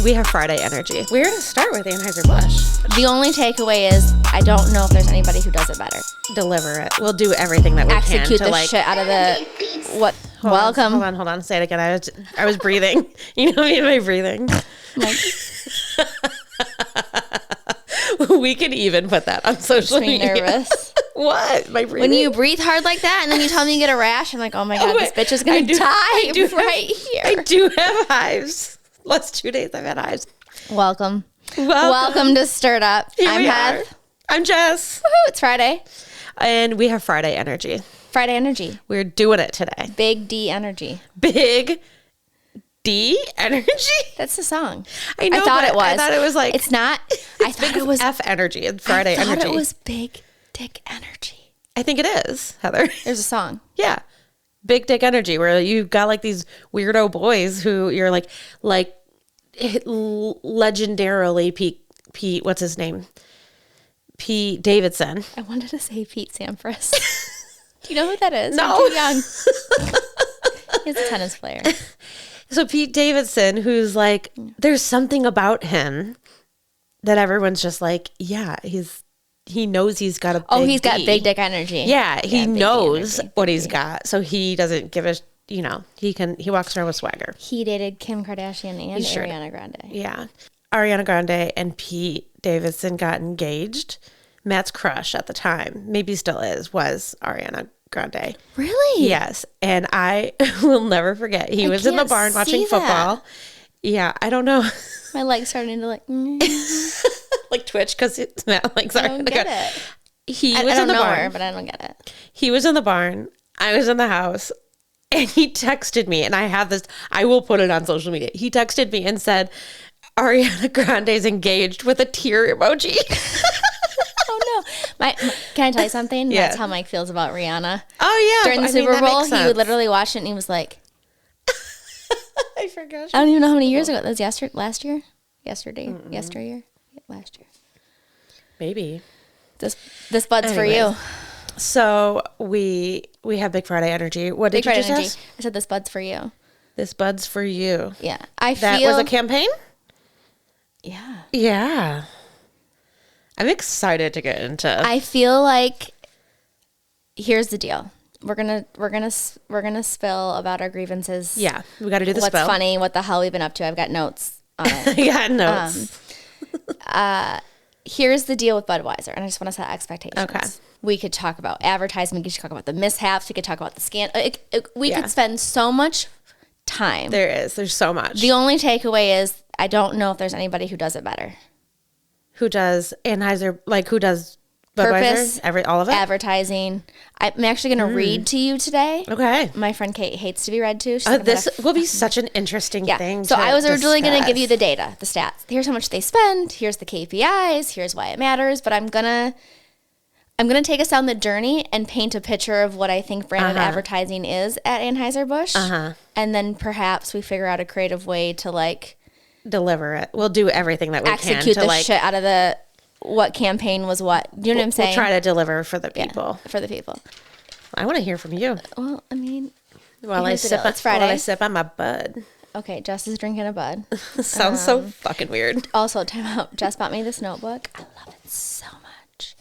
we have Friday energy. We're going to start with Anheuser Busch. The only takeaway is I don't know if there's anybody who does it better. Deliver it. We'll do everything that we can to Execute the shit out of the what? Welcome. Hold on. Say it again. I was breathing. You know me and my breathing. We can even put that on social media. Nervous. What? My breathing? When you breathe hard like that and then you tell me you get a rash, I'm like, oh my God, this bitch is going to die right here. I do have hives. Last 2 days I've had hives. Welcome to Stirred Up. I'm Heath. I'm Jess. Woohoo, it's Friday. And we have Friday energy. Friday energy. We're doing it today. Big D energy. Big D energy? That's the song. I know. I thought it was. I thought it was like. It's not. I thought it was F energy and Friday energy. I thought it was big dick energy. I think it is, Heather. There's a song. Yeah. Big dick energy, where you've got like these weirdo boys who you're like legendarily Pete, what's his name? Pete Davidson. I wanted to say Pete Sampras. Do you know who that is? No. I'm too young. He's a tennis player. So Pete Davidson, who's like, there's something about him that everyone's just like, yeah, he knows he's got a big he's got D. big dick energy. Yeah, he knows what he's D. got. So he doesn't give a, he walks around with swagger. He dated Kim Kardashian and Ariana Grande. Yeah. Ariana Grande and Pete Davidson got engaged. Matt's crush at the time, maybe still is, was Ariana Grande. Really? Yes. And I will never forget. He was in the barn watching football. Yeah, I don't know. My leg's starting to like like twitch because Matt likes I don't get it. He was in the barn, but I don't get it. He was in the barn. I was in the house. And he texted me, and I have this, I will put it on social media. He texted me and said, Ariana Grande's engaged with a tear emoji. Oh no. Can I tell you something? Yeah. That's how Mike feels about Rihanna. Oh yeah. During the Super Bowl, he would literally watch it and he was like, I forgot. I don't even know how many years ago. That was last year? Yesterday? Last year. Maybe. This bud's for you. So we have Big Friday energy. What did you just ask? I said this bud's for you. This bud's for you. Yeah. That was a campaign? Yeah. Yeah. I'm excited to get into. I feel like here's the deal. We're gonna spill about our grievances. Yeah, we got to do the spill. What's funny? What the hell we've been up to? I've got notes on it. I got notes. Here's the deal with Budweiser, and I just want to set expectations. Okay. We could talk about advertising. We could talk about the mishaps. We could talk about the scandal. We could spend so much time. There's so much. The only takeaway is I don't know if there's anybody who does it better. Who does Anheuser? Like who does Purpose? Budweiser? All of it. Advertising. I'm actually going to read to you today. Okay. My friend Kate hates to be read to. This will be such an interesting thing. So I was originally going to give you the data, the stats. Here's how much they spend. Here's the KPIs. Here's why it matters. But I'm gonna take us down the journey and paint a picture of what I think branded advertising is at Anheuser Busch. And then perhaps we figure out a creative way to like deliver it. We'll do everything that we can to execute the shit out of the what campaign was what. Do you know what I'm saying? We'll try to deliver for the people. Yeah, for the people. I want to hear from you. Well, I mean, while I sip on my bud. Okay, Jess is drinking a bud. Sounds so fucking weird. Also, time out. Jess bought me this notebook. I love it so much.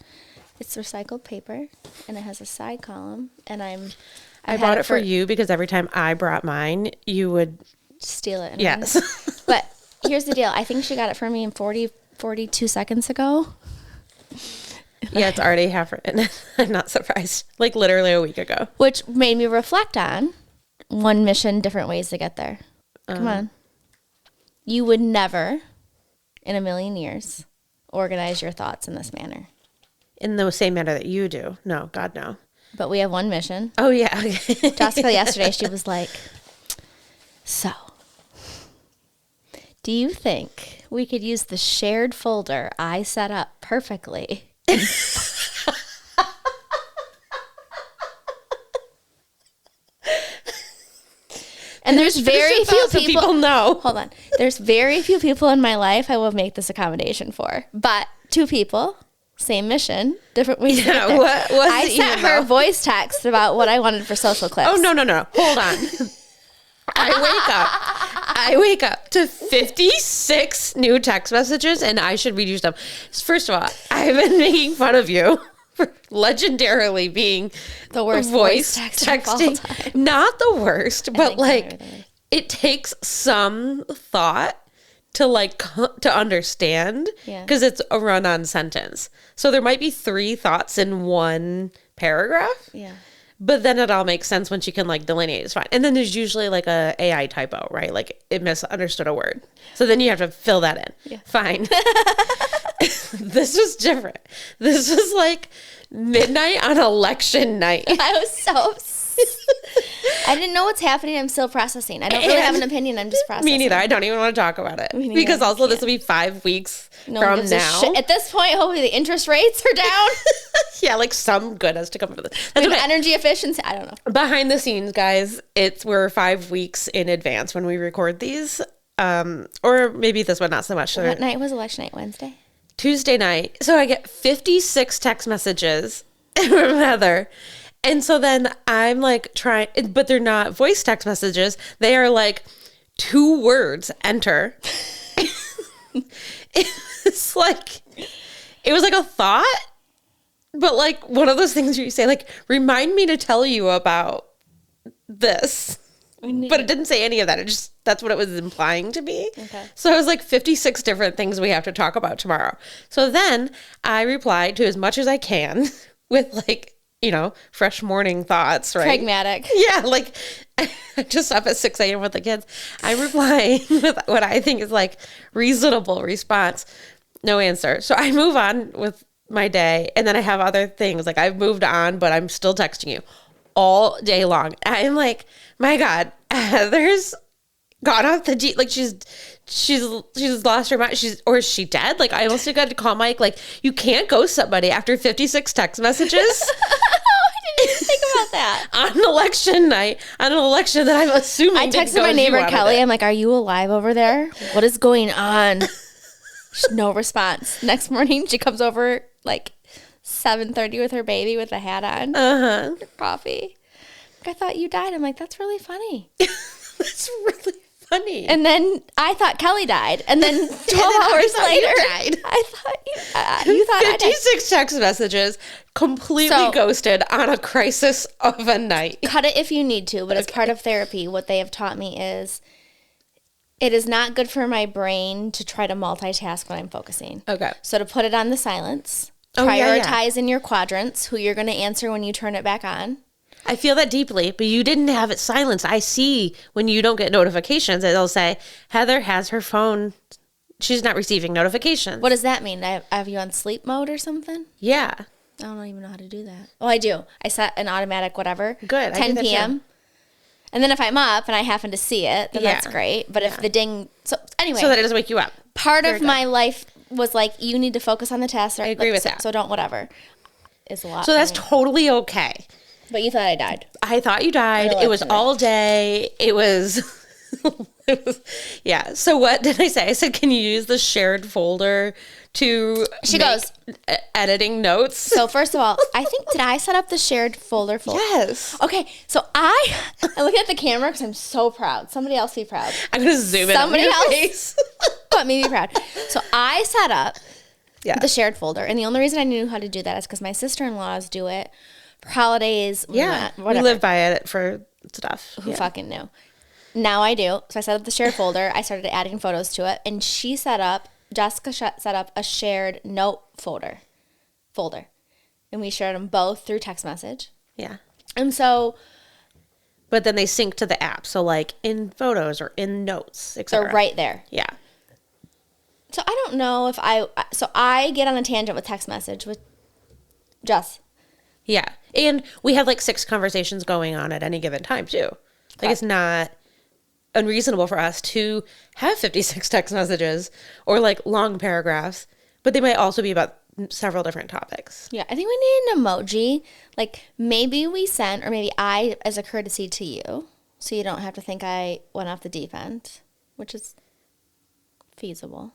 It's recycled paper, and it has a side column. And I bought it for you because every time I brought mine, you would steal it. Yes. But here's the deal. I think she got it for me in 42 seconds ago. Yeah, it's already half written. I'm not surprised. Like literally a week ago. Which made me reflect on one mission, different ways to get there. Come on. You would never, in a million years, organize your thoughts in this manner. In the same manner that you do. No, God, no. But we have one mission. Oh, yeah. Jessica, yesterday, she was like, so, do you think we could use the shared folder I set up perfectly? And there's very few people know. Hold on. There's very few people in my life I will make this accommodation for. But 2 people, same mission, different ways to get there. What was I sent her voice text about what I wanted for social clips. Oh, no. Hold on. I wake up to 56 new text messages, and I should read you some. First of all, I've been making fun of you for legendarily being The worst voice texting of all texting. time. Not the worst, but like everything. it takes some thought to like to understand, Yeah. because it's a run-on sentence. So there might be 3 thoughts in one paragraph. Yeah. But then it all makes sense once you can like delineate. It's fine. And then there's usually like a AI typo, right? Like it misunderstood a word. So then you have to fill that in. Yeah. Fine. This was different. This was like midnight on election night. I was so I didn't know what's happening. I'm still processing. I don't really have an opinion. I'm just processing. Me neither. I don't even want to talk about it. neither. Because also I this will be 5 weeks No one from gives a now. shit. At this point, hopefully the interest rates are down. Yeah, like some good has to come from this. That's Maybe okay. energy efficiency. I don't know. Behind the scenes, guys, we're 5 weeks in advance when we record these. Or maybe this one not so much. What night was election night? Wednesday? Tuesday night. So I get 56 text messages from Heather. And so then I'm like trying, but they're not voice text messages. They are like 2 words, enter. It's like, it was like a thought, but like one of those things where you say like, remind me to tell you about this. But it didn't say any of that. It just, that's what it was implying to me. Okay. So it was like 56 different things we have to talk about tomorrow. So then I replied to as much as I can with like, you know, fresh morning thoughts, right? Pragmatic. Yeah, like just up at 6 a.m. with the kids. I'm replying with what I think is like reasonable response. No answer. So I move on with my day, and then I have other things. Like I've moved on, but I'm still texting you all day long. I'm like, my God, Heather's gone off the G. Like she's lost her mind. Or is she dead? Like I almost got to call Mike. Like you can't ghost somebody after 56 text messages. I didn't even think about that. On election night, on an election that I'm assuming I didn't texted go my as you neighbor wanted Kelly. it. I'm like, "Are you alive over there? What is going on?" No response. Next morning, she comes over like 7:30 with her baby with a hat on, her coffee. Like, I thought you died. I'm like, that's really funny. That's really funny. And then I thought Kelly died. And then 12 I hours thought later, you died. I thought you thought I died. 56 text messages completely So- ghosted on a crisis of a night. Cut it if you need to, but as part of therapy, what they have taught me is it is not good for my brain to try to multitask when I'm focusing. Okay. So to put it on the silence, Oh, yeah, yeah. prioritize in your quadrants who you're going to answer when you turn it back on. I feel that deeply, but you didn't have it silenced. I see when you don't get notifications, it'll say, Heather has her phone. She's not receiving notifications. What does that mean? I have you on sleep mode or something? Yeah. I don't even know how to do that. Oh, I do. I set an automatic whatever. Good. I do 10 that p.m. too. And then if I'm up and I happen to see it, then Yeah. that's great. But if the ding... So anyway, So that it doesn't wake you up. part Very of good. my life was like, you need to focus on the task. I agree with that. So don't whatever. It's a lot. So for that's me. totally okay. But you thought I died. I thought you died. On It was election night. all day. It was, yeah. So what did I say? I said, can you use the shared folder to She make goes- editing notes? So first of all, I think, did I set up the shared folder? Yes. Okay, so I look at the camera because I'm so proud. Somebody else be proud. I'm going to zoom in Somebody on your else. face. But me be proud. So I set up Yeah. the shared folder. And the only reason I knew how to do that is because my sister-in-laws do it for holidays. Yeah. We Whatever. live by it for stuff. Who fucking knew? Now I do. So I set up the shared folder. I started adding photos to it. And Jessica set up a shared note folder. And we shared them both through text message. Yeah. And so But then they sync to the app. So like in photos or in notes, they're etc. right there. Yeah. So I don't know if I get on a tangent with text message with Jess. Yeah. And we have like 6 conversations going on at any given time too. Like it's not unreasonable for us to have 56 text messages or like long paragraphs, but they might also be about several different topics. Yeah, I think we need an emoji. Like maybe we sent, or maybe I, as a courtesy to you, so you don't have to think I went off the deep end, which is feasible.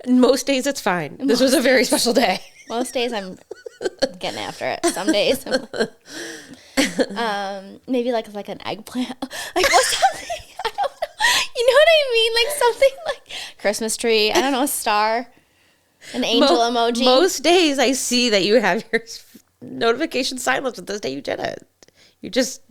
Most days it's fine. This was a very special day. Most days I'm getting after it. Some days I'm maybe like an eggplant. Like what's something? I mean? Like something like Christmas tree. I don't know, a star, an angel emoji. Most days I see that you have your notification silenced, but this day you didn't. You just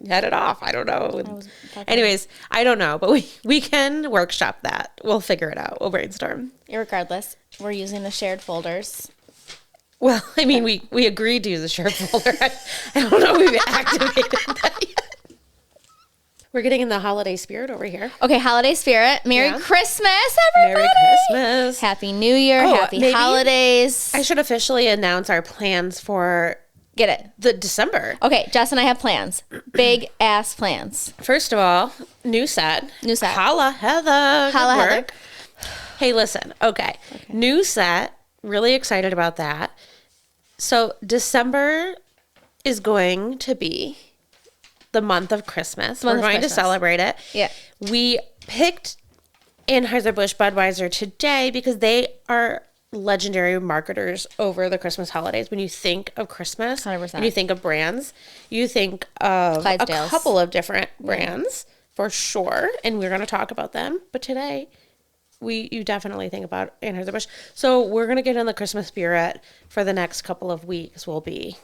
had it off. I don't know. Anyways, I don't know, but we can workshop that. We'll figure it out. We'll brainstorm. Regardless, we're using the shared folders. Well, I mean, we agreed to use a shared folder. I don't know if we've activated that yet. We're getting in the holiday spirit over here. Okay, holiday spirit. Merry Christmas, everybody. Merry Christmas. Happy New Year. Happy holidays. I should officially announce our plans for Get it. the December. Okay, Jess and I have plans. Big ass plans. First of all, new set. New set. Holla, Heather. Holla, Good Heather. work. Hey, listen. Okay. New set. Really excited about that. So December is going to be the month of Christmas. We're going to celebrate it. Yeah. We picked Anheuser Busch Budweiser today because they are legendary marketers over the Christmas holidays. When you think of Christmas, 100%. when you think of brands, you think of a Clydesdales. couple of different brands for sure. And we're going to talk about them. But today, you definitely think about Anheuser Busch. So we're going to get in the Christmas spirit for the next couple of weeks. We'll be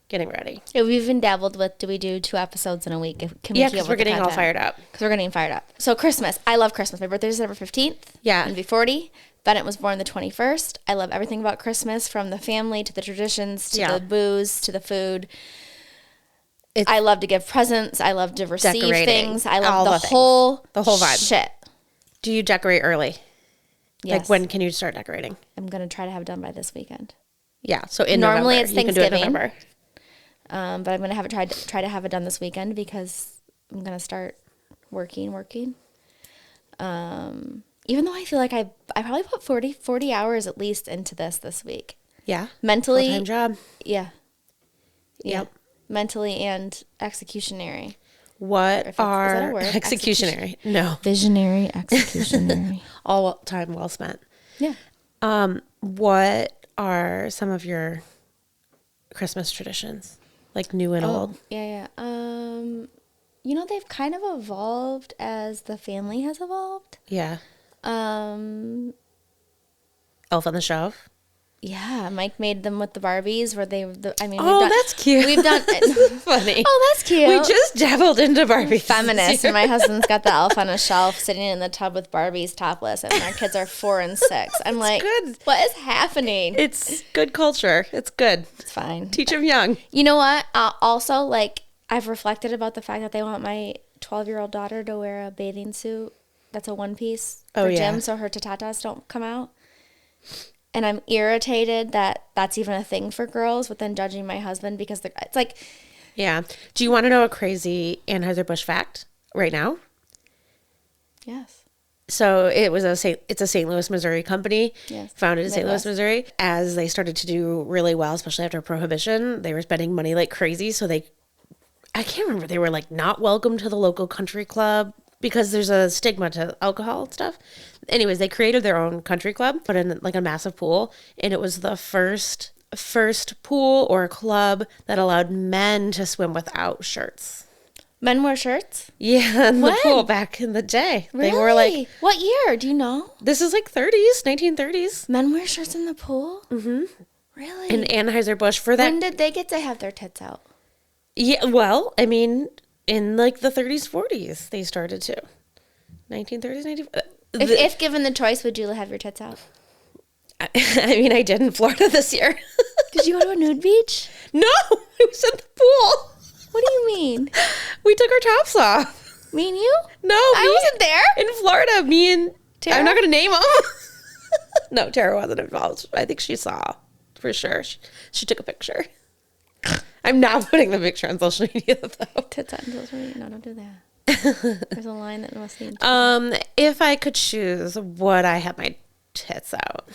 getting ready. Yeah, we've even dabbled with, do we do 2 episodes in a week? Can we Because we're getting all fired up. Because we're getting fired up. So Christmas. I love Christmas. My birthday is December 15th. Yeah. I'm going to be 40. Bennett was born the 21st. I love everything about Christmas, from the family to the traditions to the booze to the food. I love to give presents. I love to receive things. I love the whole vibe. Shit. Do you decorate early? Yes. Like, when can you start decorating? I'm going to try to have it done by this weekend. Yeah, so in Normally November. it's You can do it in Thanksgiving. November. But I'm going to have it try to have it done this weekend because I'm going to start working. Even though I feel like I probably put 40 hours at least into this week. Yeah. Mentally. Full-time job. Yeah. Yep. Mentally and executionary. What Is that are a word? executionary? No. Visionary, executionary. All time well spent. Yeah. What are some of your Christmas traditions? Like new and old? Yeah. They've kind of evolved as the family has evolved. Yeah. Um, Elf on the Shelf? Yeah, Mike made them with the Barbies where that's cute. We've done Funny. Oh, that's cute. We just dabbled into Barbies. Feminist. And my husband's got the elf on a shelf sitting in the tub with Barbies topless, and our kids are 4 and 6. I'm like, good. What is happening? It's good culture. It's good. It's fine. Teach them young. You know what? Also, like, I've reflected about the fact that they want my 12-year-old daughter to wear a bathing suit that's a one piece for gym so her tatatas don't come out. And I'm irritated that that's even a thing for girls, but then judging my husband because it's like... Yeah. Do you want to know a crazy Anheuser-Busch fact right now? Yes. So it's a St. Louis, Missouri company, founded in St. Louis, Missouri. As they started to do really well, especially after Prohibition, they were spending money like crazy. So I can't remember, they were like not welcome to the local country club because there's a stigma to alcohol and stuff. Anyways, they created their own country club, put in like a massive pool, and it was the first pool or club that allowed men to swim without shirts. Men wear shirts? Yeah, in the pool back in the day. Really? They were like... What year? Do you know? This is like 1930s. Men wear shirts in the pool? Mm-hmm. Really? And Anheuser-Busch for that... When did they get to have their tits out? Yeah, well, I mean, in like the 30s, 40s, they started to. 1930s, 1940s. If given the choice, would you have your tits out? I mean, I did in Florida this year. Did you go to a nude beach? No, it was in the pool. What do you mean? We took our tops off. Me and you? No, I wasn't there. In Florida, me and Tara? I'm not going to name them. No, Tara wasn't involved. I think she saw for sure. She took a picture. I'm not putting the picture on social media though. Tits on social media? No, don't do that. There's a line that must need. If I could choose, would I have my tits out?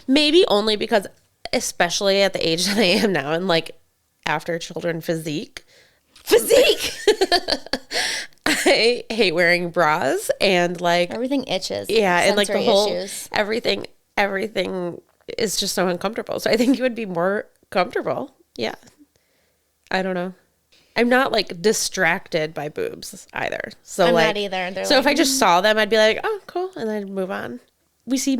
Maybe only because, especially at the age that I am now, and like after children physique, I hate wearing bras and like everything itches. Yeah, and like the whole issues. everything is just so uncomfortable. So I think it would be more comfortable. Yeah, I don't know. I'm not like distracted by boobs either. So I'm like, not either. They're so like, if I just saw them, I'd be like, oh, cool. And then I'd move on. We see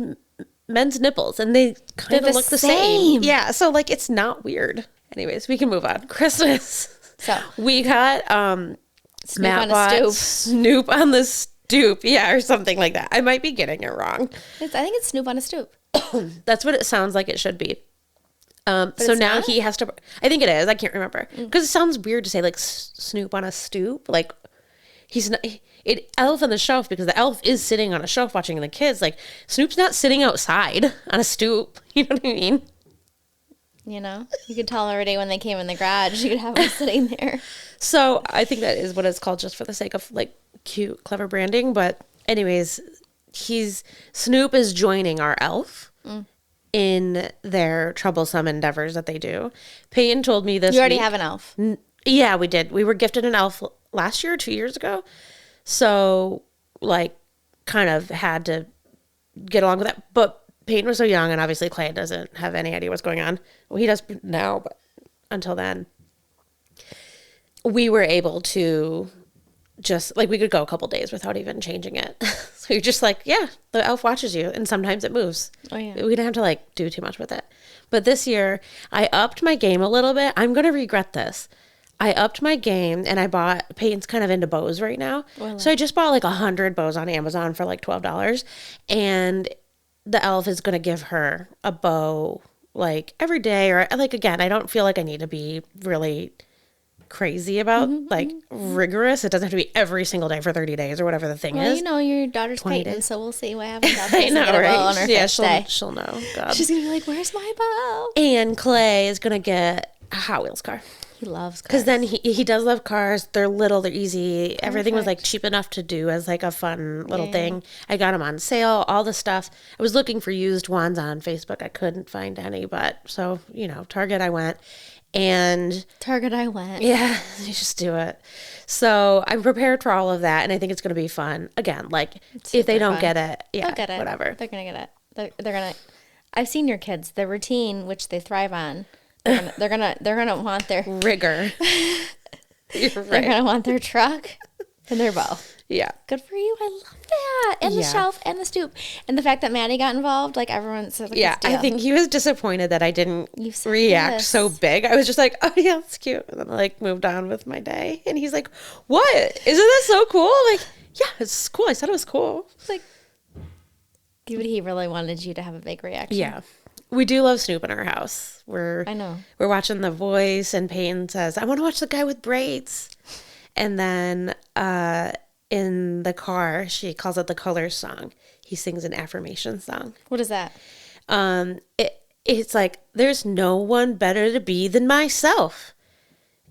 men's nipples and they kind of look the same. Yeah. So like, it's not weird. Anyways, we can move on. Christmas. So we got, Snoop Matt on a bought stoop. Snoop on the stoop. Yeah. Or something like that. I might be getting it wrong. I think it's Snoop on a stoop. That's what it sounds like it should be. So it's now not? he has to, I think it is. I can't remember. Because it sounds weird to say like Snoop on a stoop. Like he's not, elf on the shelf, because the elf is sitting on a shelf watching the kids. Like Snoop's not sitting outside on a stoop. You know what I mean? You know, you could tell them every day when they came in the garage, you could have them sitting there. So I think that is what it's called, just for the sake of like cute, clever branding. But anyways, Snoop is joining our elf in their troublesome endeavors that they do. Peyton told me this. You already week, have an elf. Yeah, we did. We were gifted an elf last year or 2 years ago. So like kind of had to get along with that. But Peyton was so young, and obviously Clay doesn't have any idea what's going on. Well, he does now, but until then, we were able to just like, we could go a couple days without even changing it. So you're just like, yeah, the elf watches you, and sometimes it moves. Oh, yeah. We didn't have to like do too much with it. But this year I upped my game a little bit. I'm going to regret this. I upped my game, and I bought, Peyton's kind of into bows right now. So I just bought like 100 bows on Amazon for like $12. And the elf is going to give her a bow like every day, or like, again, I don't feel like I need to be really crazy about like rigorous. It doesn't have to be every single day for 30 days or whatever the thing Well, is. you know, your daughter's 20 Peyton, days. so we'll see what happens. I know, right? On her Yeah, first day. she'll know. God. She's going to be like, where's my bow? And Clay is going to get a Hot Wheels car. He loves cars. Because then he does love cars. They're little, they're easy. Everything was like cheap enough to do as like a fun little thing. I got them on sale, all the stuff. I was looking for used ones on Facebook. I couldn't find any, but so, you know, Target I went. And Target I went. yeah, you just do it. So I'm prepared for all of that, and I think it's going to be fun. Again, like if they don't get it, yeah, They'll get it. whatever. They're going to get it. They're going to. I've seen your kids, the routine which they thrive on. They're gonna want their Rigor. You're They're right. gonna want their truck and their bow. Yeah. Good for you. I love that. And the shelf and the stoop. And the fact that Maddie got involved, like everyone said, like, Yeah, I think he was disappointed that I didn't said react this. so big. I was just like, oh yeah, that's cute. And then I like moved on with my day. And he's like, what? Isn't that so cool? I'm like, yeah, it's cool. I said it was cool. like, he really wanted you to have a big reaction. Yeah. We do love Snoop in our house. I know. We're watching The Voice, and Peyton says, I want to watch the guy with braids. And then in the car, she calls it the Colors song. He sings an affirmation song. What is that? It's like, there's no one better to be than myself.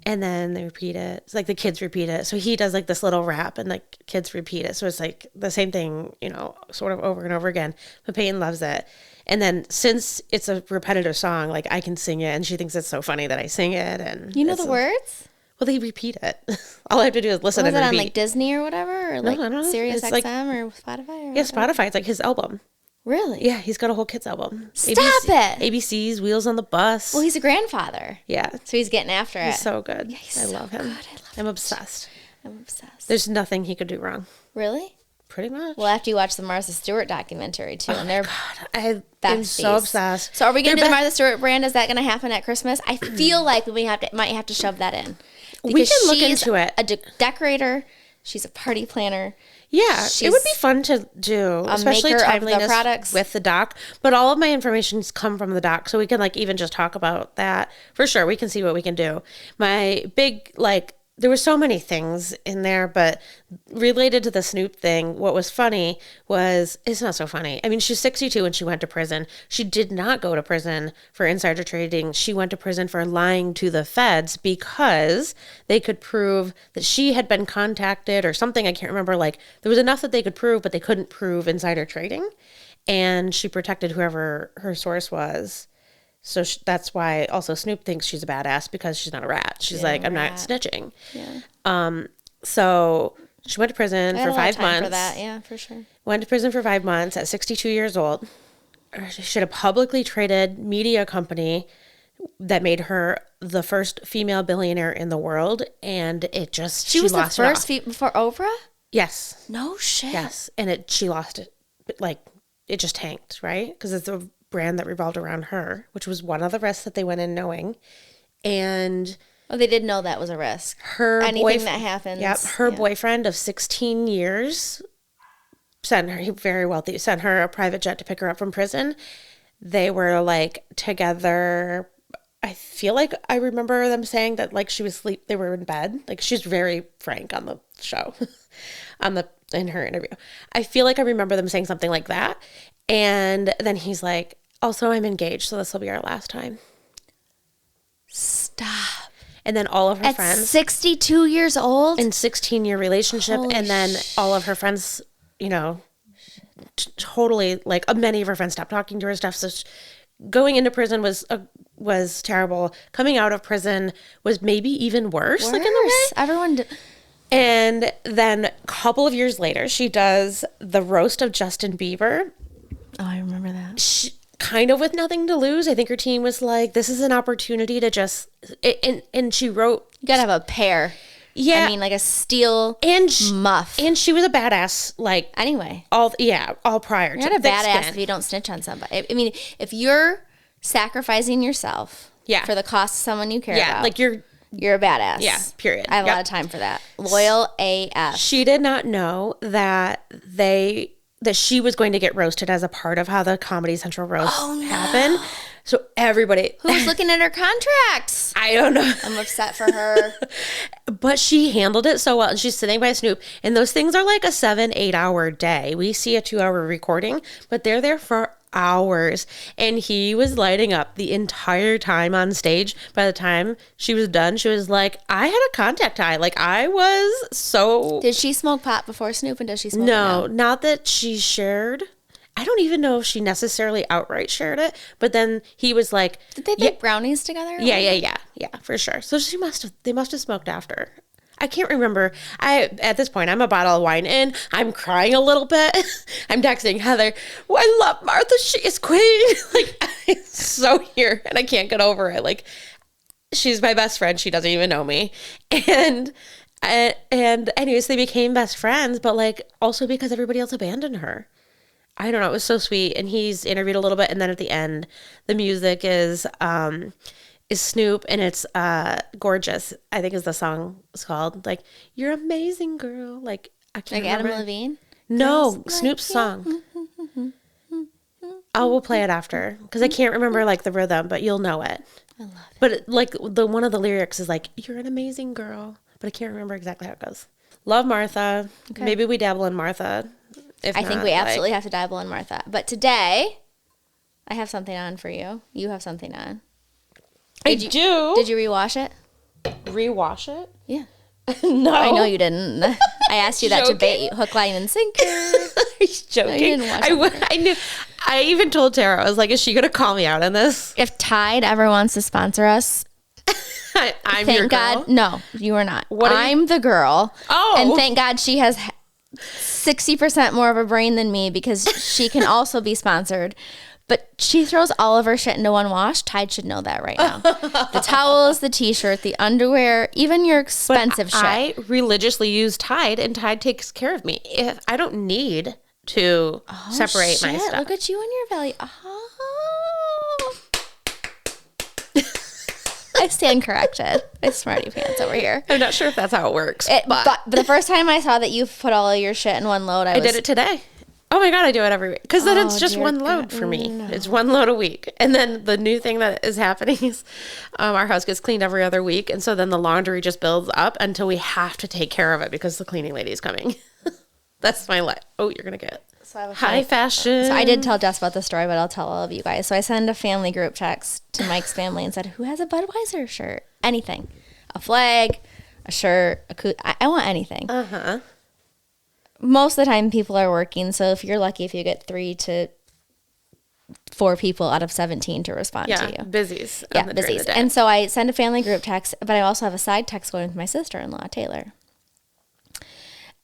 And then they repeat it. It's like the kids repeat it. So he does like this little rap, and like kids repeat it. So it's like the same thing, you know, sort of over and over again. But Peyton loves it. And then since it's a repetitive song, like I can sing it, and she thinks it's so funny that I sing it. And You know the words? Well, they repeat it. All I have to do is listen Was and it on repeat. like Disney or whatever? Or like I don't know. Sirius It's XM like- or Spotify? Or Yeah, whatever? Spotify. It's like his album. Really? Yeah, he's got a whole kids album. Stop it. ABC's Wheels on the Bus. Well, he's a grandfather. Yeah, So he's getting after it. he's so good. he's I so love him. good. I love I'm obsessed. I'm obsessed. There's nothing he could do wrong. Really? Pretty much. Well, after you watch the Martha Stewart documentary too, and they're I am besties. so obsessed. So are we gonna do They're the Martha Stewart brand? Is that gonna happen at Christmas? I feel like we might have to shove that in. We Because can look she's into it. A decorator. She's a party planner. Yeah, it would be She's fun to do, especially maker of the timeliness products. with the doc. But all of my information's come from the doc, so we can like even just talk about that for sure. We can see what we can do. My big there were so many things in there, but related to the Snoop thing, what was funny was, it's not so funny. I mean, she's 62 and she went to prison. She did not go to prison for insider trading. She went to prison for lying to the feds because they could prove that she had been contacted or something. I can't remember. Like, there was enough that they could prove, but they couldn't prove insider trading. And she protected whoever her source was. So that's why also Snoop thinks she's a badass, because she's not a rat. She's like, I'm not snitching. Yeah. So she went to prison I had for a lot of 5 time months. for that. Yeah, for sure. Went to prison for 5 months at 62 years old. She had a publicly traded media company that made her the first female billionaire in the world. And it just, She was the lost first it off. before Oprah? Yes. No shit. Yes. And she lost it. Like, it just tanked, right? Because it's a brand that revolved around her, which was one of the risks that they went in knowing. And Oh, they did know that was a risk. Anything that happens. Yep. Her boyfriend of 16 years sent her, he very wealthy, sent her a private jet to pick her up from prison. They were like together. I feel like I remember them saying that like she was they were in bed. Like she's very frank on the show, in her interview. I feel like I remember them saying something like that. And then he's like, also I'm engaged, so this will be our last time. Stop. And then all of her At friends. 62 years old? In 16-year relationship. Holy and then all of her friends, you know, totally like many of her friends stopped talking to her stuff. So going into prison was terrible. Coming out of prison was maybe even worse. Like in the way. Everyone. And then a couple of years later, she does the roast of Justin Bieber. Oh, I remember that. Kind of with nothing to lose. I think her team was like, this is an opportunity to just, and she wrote. You gotta have a pair. Yeah. I mean, like a steel muff. And she was a badass, like. Anyway. All prior to You're not a thick badass skin. if you don't snitch on somebody. I mean, if you're sacrificing yourself for the cost of someone you care about. Yeah, like you're a badass. Yeah, period. I have a lot of time for that. Loyal AF. She did not know that she was going to get roasted as a part of how the Comedy Central roast happened. So everybody... Who's looking at her contracts? I don't know. I'm upset for her. But she handled it so well. And she's sitting by Snoop. And those things are like a 7-8 hour day. We see a 2-hour recording, but they're there for hours. And he was lighting up the entire time on stage. By the time she was done, she was like, I had a contact high. Like, I was so... Did she smoke pot before Snoop, and does she smoke No, it now? not that she shared. I don't even know if she necessarily outright shared it. But then he was like... Did they bake brownies together? Yeah, for sure. So they must have smoked after. I can't remember. At this point, I'm a bottle of wine in. I'm crying a little bit. I'm texting Heather, I love Martha. She is queen. Like, I'm so here, and I can't get over it. Like, she's my best friend. She doesn't even know me. And anyways, they became best friends, but like also because everybody else abandoned her. I don't know. It was so sweet. And he's interviewed a little bit. And then at the end, the music is Snoop, and it's Gorgeous, I think is the song is called. Like, you're amazing, girl. Like, I can't remember. Adam Levine? No, Snoop's song. We'll play it after because I can't remember like the rhythm, but you'll know it. I love it. But like one of the lyrics is like, you're an amazing girl. But I can't remember exactly how it goes. Love Martha. Okay. Maybe we dabble in Martha. I think we absolutely have to dabble in Martha. But today, I have something on for you. You have something on. Did you rewash it? Rewash it? Yeah. No. I know you didn't. I asked you that to bait you, hook, line, and sinker. Are you joking? No, you didn't wash it. I knew. I even told Tara, I was like, is she going to call me out on this? If Tide ever wants to sponsor us, I'm thank your girl. God. No, you are not. I'm the girl. Oh. And thank God she has 60% more of a brain than me because she can also be sponsored. But she throws all of her shit into one wash. Tide should know that right now. The towels, the t-shirt, the underwear, even your expensive shit. I religiously use Tide, and Tide takes care of me. I don't need to separate my stuff. Look at you and your belly. Oh. I stand corrected. I smarty pants over here. I'm not sure if that's how it works. But the first time I saw that you put all of your shit in one load, I did it today. Oh my God, I do it every week. Because then it's just one load for me. No. It's one load a week. And then the new thing that is happening is our house gets cleaned every other week. And so then the laundry just builds up until we have to take care of it because the cleaning lady is coming. That's my life. Oh, you're going to get high fashion. So I did tell Jess about the story, but I'll tell all of you guys. So I send a family group text to Mike's family and said, who has a Budweiser shirt? Anything. A flag, a shirt, I want anything. Uh-huh. Most of the time people are working, so if you're lucky if you get 3 to 4 people out of 17 to respond to you. Busies. Yeah, busies. And so I send a family group text, but I also have a side text going with my sister-in-law, Taylor.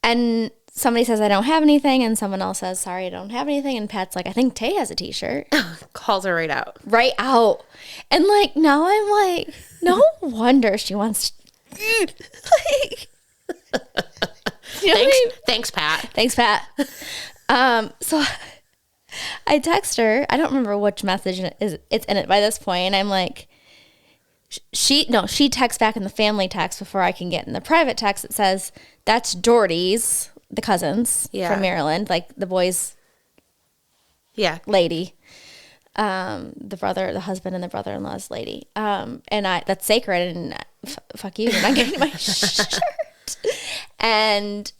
And somebody says I don't have anything, and someone else says, sorry, I don't have anything. And Pat's like, I think Tay has a t-shirt. Calls her right out. Right out. And like, now I'm like, no wonder she wants to, like, you know what I mean? Thanks, Pat. Thanks, Pat. So I text her. I don't remember which message it's in it by this point. And I'm like, she texts back in the family text before I can get in the private text. It says, that's Jordy's, the cousins from Maryland, like the boys' lady. The brother, the husband and the brother-in-law's lady. And that's sacred, and fuck you, you're not getting my shirt. And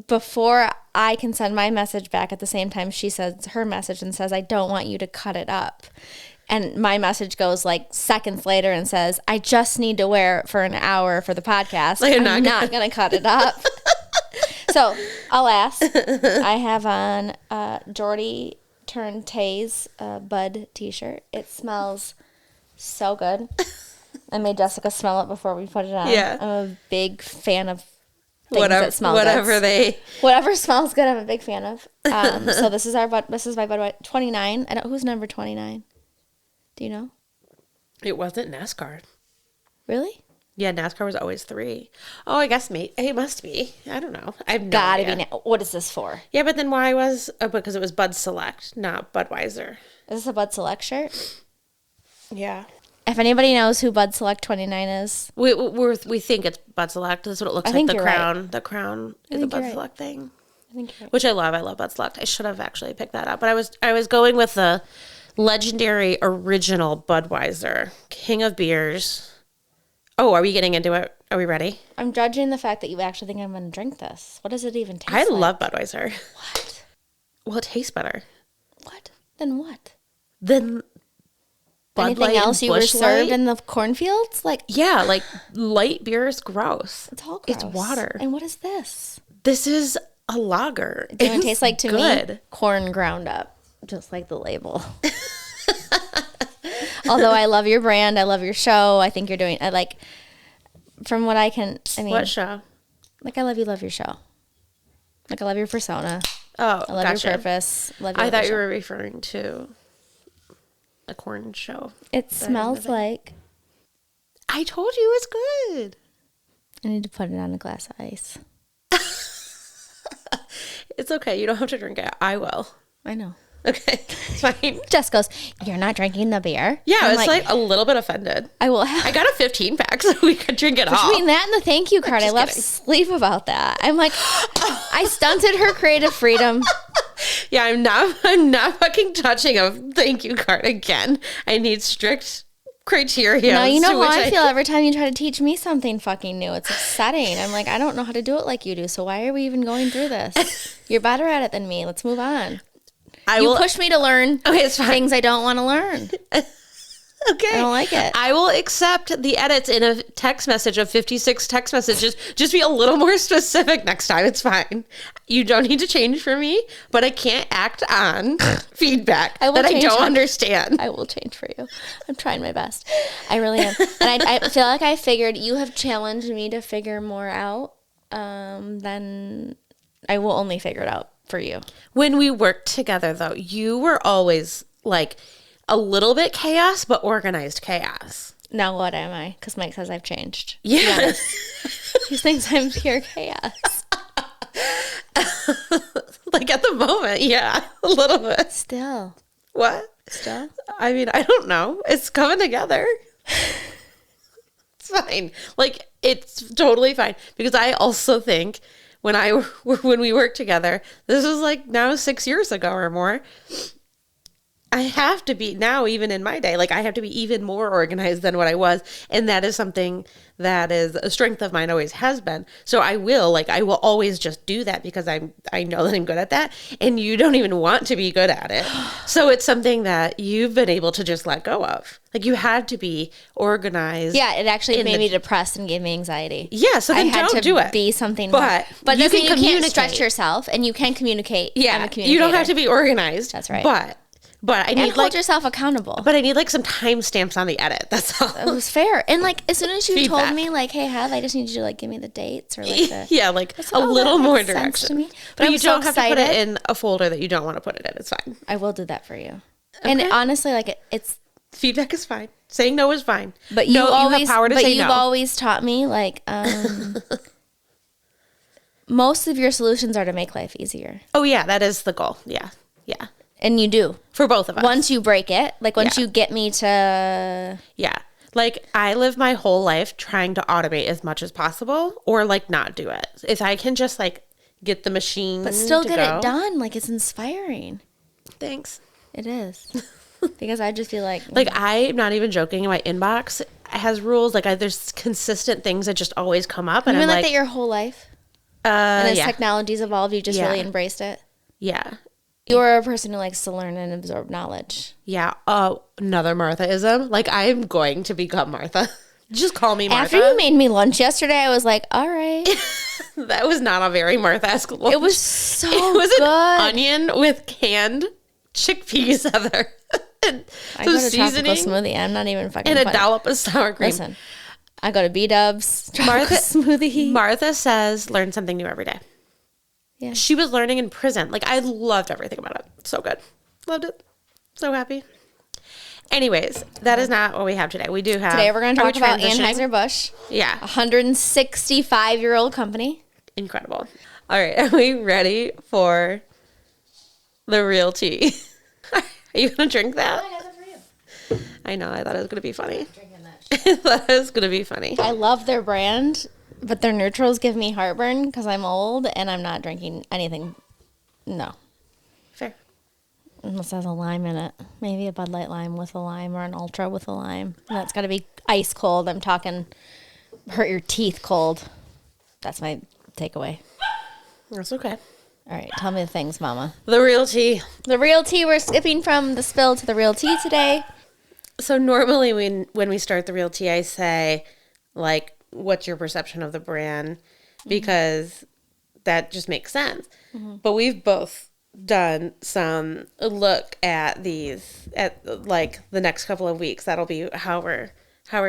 before I can send my message back, at the same time she says her message and says, I don't want you to cut it up. And my message goes like seconds later and says, I just need to wear it for an hour for the podcast. Like, I'm not going to cut it up. So I'll ask. I have on Jordy turned Tay's Bud t-shirt. It smells so good. I made Jessica smell it before we put it on. Yeah. I'm a big fan of things that smell good. Whatever smells good, I'm a big fan of. So this is my Budweiser 29. Who's number 29? Do you know? It wasn't NASCAR. Really? Yeah, NASCAR was always 3. Oh, I guess it must be. I don't know. I've gotta be. What is this for? Yeah, but then why was? Oh, because it was Bud Select, not Budweiser. Is this a Bud Select shirt? Yeah. If anybody knows who Bud Select 29 is, we think it's Bud Select. That's what it looks like. The crown, right. The crown is a Bud Select thing. I think you're right. Which I love. I love Bud Select. I should have actually picked that up, but I was going with the legendary original Budweiser, king of beers. Oh, are we getting into it? Are we ready? I'm judging the fact that you actually think I'm going to drink this. What does it even taste like? I love Budweiser. What? Well, it tastes better. What? Then what? Then Bud anything Light else you were served in the cornfields? Like, yeah, like light beer is gross. It's all gross. It's water. And what is this? This is a lager. It doesn't taste like to me corn ground up, just like the label. Although I love your brand, I love your show. I think you're doing. From what I mean, what show? Like, I love your show. Like, I love your persona. Oh, I love your purpose. I thought you were referring to a corn show. It smells like. I told you it's good. I need to put it on a glass of ice. It's okay. You don't have to drink it. I will. I know. Okay, it's fine. Jess goes, you're not drinking the beer? Yeah, I was like a little bit offended. I got a 15 pack so we could drink it all. Between that and the thank you card, I left sleep about that. I'm like, I stunted her creative freedom. Yeah, I'm not fucking touching a thank you card again. I need strict criteria. No, you know how I feel every time you try to teach me something fucking new. It's upsetting. I'm like, I don't know how to do it like you do, so why are we even going through this? You're better at it than me. Let's move on. You push me to learn things I don't want to learn. Okay. I don't like it. I will accept the edits in a text message of 56 text messages. Just be a little more specific next time. It's fine. You don't need to change for me, but I can't act on feedback that I don't understand. I will change for you. I'm trying my best. I really am. And I feel like I figured you have challenged me to figure more out than I will only figure it out for you. When we worked together, though, you were always like a little bit chaos, but organized chaos. Now what am I? Because Mike says I've changed. Yeah. He thinks I'm pure chaos. Like at the moment, yeah, a little bit. Still. What? Still? I mean, I don't know. It's coming together. It's fine. Like, it's totally fine. Because I also think when we worked together, this was like now 6 years ago or more, I have to be now, even in my day, like I have to be even more organized than what I was. And that is something that is a strength of mine, always has been. So I will always just do that because I know that I'm good at that. And you don't even want to be good at it. So it's something that you've been able to just let go of. Like, you had to be organized. Yeah, it actually made me depressed and gave me anxiety. Yeah, so then don't do it. I had to be something but more. But you can't stretch yourself, and you can communicate. Yeah, you don't have to be organized. That's right. But But I And need hold like, yourself accountable. but I need like some timestamps on the edit. That's all. It was fair. And like as soon as you Feedback. told me like, hey, Hev, I just need you to like give me the dates or like the Yeah, like That's a little that more makes sense to direction. me. But I'm you so don't have to put it excited. in a folder that you don't want to put it in. It's fine. I will do that for you. And honestly, like it's Feedback is fine. Saying no is fine. but you no, always you have power to but say you've no. always taught me like most of your solutions are to make life easier. Oh yeah, that is the goal. Yeah. Yeah. And you do. For both of us. Once you break it, like once Yeah. you get me to Yeah. Like I live my whole life trying to automate as much as possible or like not do it. If I can just like get the machine but still to get go. it done, like it's inspiring. Thanks. It is. Because I just feel like I'm not even joking. My inbox has rules. Like there's consistent things that just always come up. And you've I'm been like, that your whole life. And as yeah. technology's evolved, you just Yeah. really embraced it. Yeah. You're a person who likes to learn and absorb knowledge. Yeah. Another Marthaism. Like I'm going to become Martha. Just call me Martha. After you made me lunch yesterday, I was like, all right. That was not a very Martha-esque lunch. It was so It was good. an onion with canned chickpeas, Heather. And I some go to tropical seasoning smoothie. I'm not even fucking and a funny. dollop of sour cream. Listen, I go to B-Dubs, tropical Martha- smoothie. Martha says learn something new every day. Yeah. She was learning in prison. Like I loved everything about it. So good. Loved it. So happy. Anyways, that is not what we have today. We do have. Today we're going to Are we talk about transitioning? Anheuser Busch, Yeah. 165-year-old company. Incredible. All right. Are we ready for the real tea? Are you going to drink that? I know. I thought it was going to be funny. I thought it was going to be funny. I love their brand, but their neutrals give me heartburn because I'm old and I'm not drinking anything. No. Fair. Unless it has a lime in it. Maybe a Bud Light lime with a lime or an Ultra with a lime. And that's got to be ice cold. I'm talking hurt your teeth cold. That's my takeaway. That's okay. All right, tell me the things, Mama. The real tea. The real tea. We're skipping from the spill to the real tea today. So normally when we start the real tea, I say, like, what's your perception of the brand? Because that just makes sense. But we've both done some look at these at like the next couple of weeks. That'll be how we're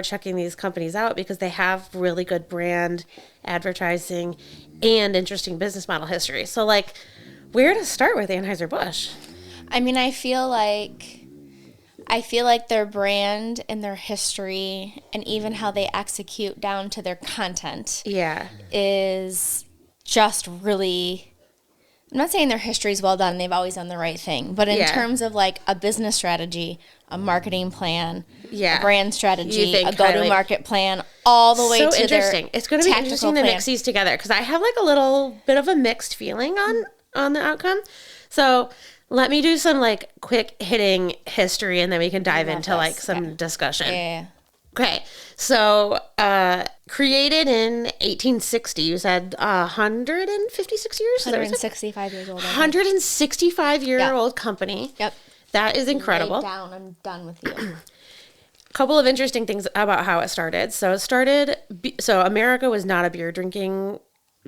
checking these companies out because they have really good brand advertising and interesting business model history. So like, where to start with Anheuser Busch? I mean, I feel like their brand and their history and even how they execute down to their content Yeah. is just really, I'm not saying their history is well done. They've always done the right thing. But in Yeah. terms of like a business strategy, a marketing plan, Yeah. a brand You strategy, think a go-to-market plan, all the way So to interesting. their It's going to be tactical interesting to plan. mix these together because I have like a little bit of a mixed feeling on the outcome. So let me do some like quick hitting history and then we can dive into this. like some discussion. Yeah. Okay. So created in 1860, you said 156 years? Is that what you said? 165 years old. 165-year-old company. Yep. That is incredible. Lay down. I'm done with you. Couple of interesting things about how it started. So America was not a beer drinking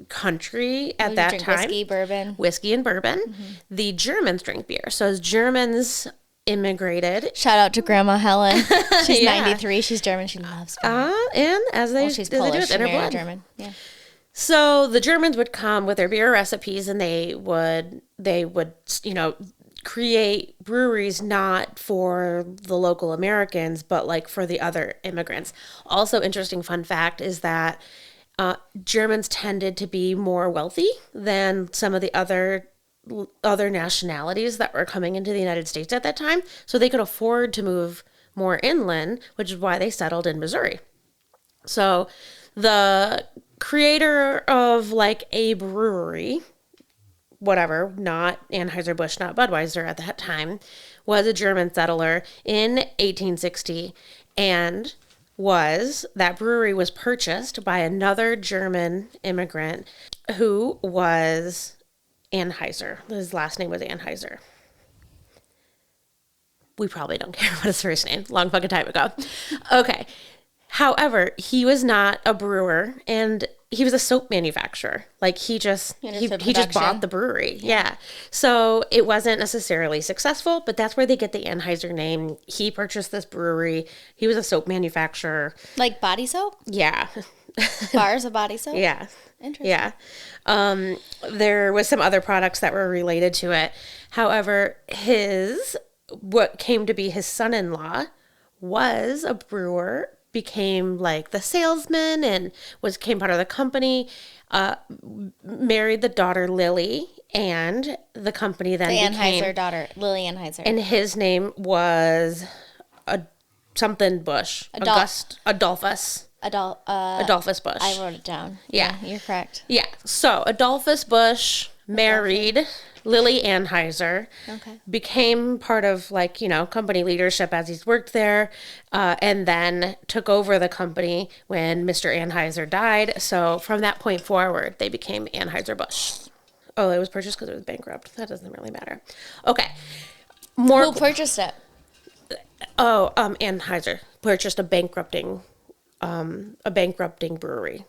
country at that drink time. whiskey, bourbon. The Germans drink beer. So as Germans immigrated, Shout out to Grandma Helen. She's Yeah. 93. She's German. She loves beer. and as they, Well, she's as they do Polish. with She inner married a blood. German. Yeah. So the Germans would come with their beer recipes and they would, create breweries not for the local Americans, but like for the other immigrants. Also interesting fun fact is that Germans tended to be more wealthy than some of the other nationalities that were coming into the United States at that time. So they could afford to move more inland, which is why they settled in Missouri. So the creator of like a brewery, whatever, not Anheuser Busch, not Budweiser at that time, was a German settler in 1860 and that brewery was purchased by another German immigrant who was Anheuser. His last name was Anheuser. We probably don't care about his first name. Long fucking time ago. Okay. However, he was not a brewer, and he was a soap manufacturer. Like he just bought the brewery. Yeah. So it wasn't necessarily successful, but that's where they get the Anheuser name. He purchased this brewery. He was a soap manufacturer. Like body soap? Yeah. Bars of body soap? Yeah. Interesting. Yeah. There was some other products that were related to it. However, what came to be his son-in-law was a brewer, became like the salesman and came part of the company, married the daughter Lily, and the company then became Anheuser daughter, Lily Anheuser. And his name was something Bush. Adolphus Busch. I wrote it down. Yeah. You're correct. Yeah. So Adolphus Busch married Lily Anheuser. Okay. Became part of company leadership as he's worked there, and then took over the company when Mr. Anheuser died. So from that point forward, they became Anheuser Busch. Oh, it was purchased because it was bankrupt. That doesn't really matter. Okay. Who purchased it? Oh, Anheuser purchased a bankrupting brewery.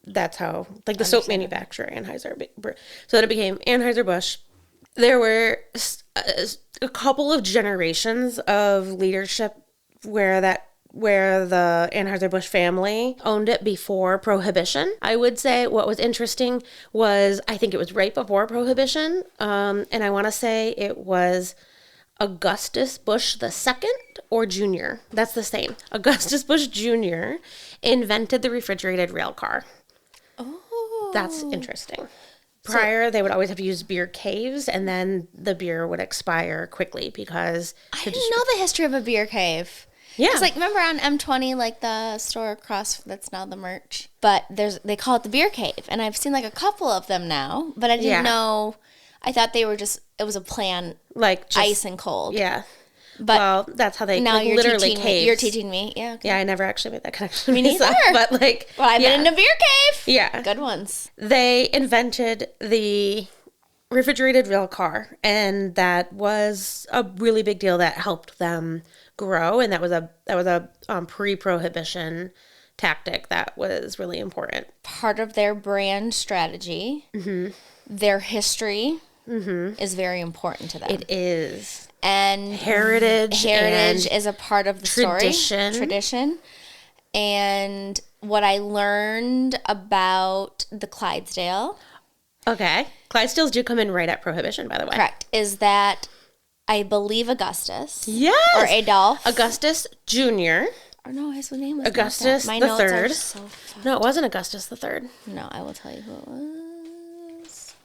That's how, the soap manufacturer Anheuser. So that it became Anheuser Busch. There were a couple of generations of leadership where the Anheuser Busch family owned it before Prohibition. I would say what was interesting was, I think it was right before Prohibition, and I want to say it was Augustus Busch II or Jr. That's the same. Augustus Busch Jr. invented the refrigerated rail car. Oh. That's interesting. Prior, they would always have to use beer caves, and then the beer would expire quickly because... I didn't know the history of a beer cave. Yeah. It's remember on M20, the store across that's now the merch, but they call it the beer cave, and I've seen a couple of them now, but I didn't know... I thought they were it was a plan, ice and cold. Yeah. But that's how they now literally caves. You're teaching me. Yeah. Okay. Yeah, I never actually made that connection. Me neither. But I've been in a beer cave. Yeah. Good ones. They invented the refrigerated rail car, and that was a really big deal that helped them grow, and that was a pre-prohibition tactic that was really important. Part of their brand strategy, their history is very important to them. It is. And heritage is a part of the tradition. And what I learned about the Clydesdale. Okay. Clydesdales do come in right at Prohibition, by the way. Correct. Is that I believe Augustus. Yes. Or Adolph. Augustus Jr. Or no, his name was Augustus My the notes Third. are so fun. No, it wasn't Augustus the Third. No, I will tell you who it was.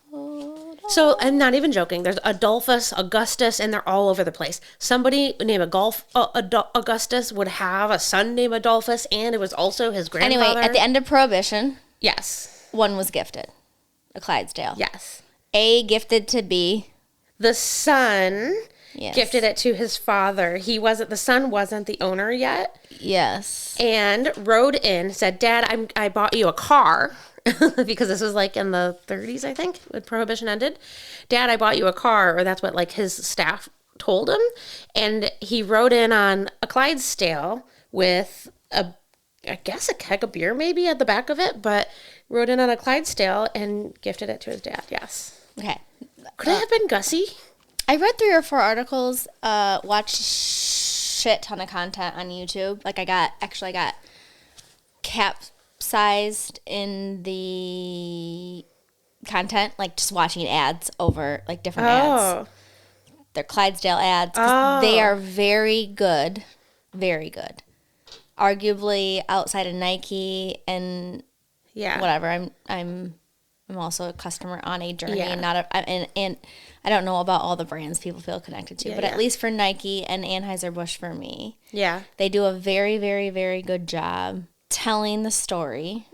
So I'm not even joking. There's Adolphus, Augustus, and they're all over the place. Somebody named Augustus would have a son named Adolphus, and it was also his grandfather. Anyway, at the end of Prohibition, yes, one was gifted, a Clydesdale. Yes, Gifted to be the son. Yes. Gifted it to his father. The son wasn't the owner yet. Yes, and rode in, said, "Dad, I bought you a car." Because this was in the 30s, I think, when Prohibition ended. "Dad, I bought you a car," or that's what his staff told him. And he rode in on a Clydesdale with I guess a keg of beer maybe at the back of it, but rode in on a Clydesdale and gifted it to his dad. Yes. Okay. Could it have been Gussie? I read 3 or 4 articles, watched shit ton of content on YouTube. I got capsized in the content, just watching ads over different ads. They're Clydesdale ads. They are very good, very good. Arguably outside of Nike and whatever. I'm also a customer on a journey and not and I don't know about all the brands people feel connected to, but at least for Nike and Anheuser Busch for me, they do a very, very, very good job telling the story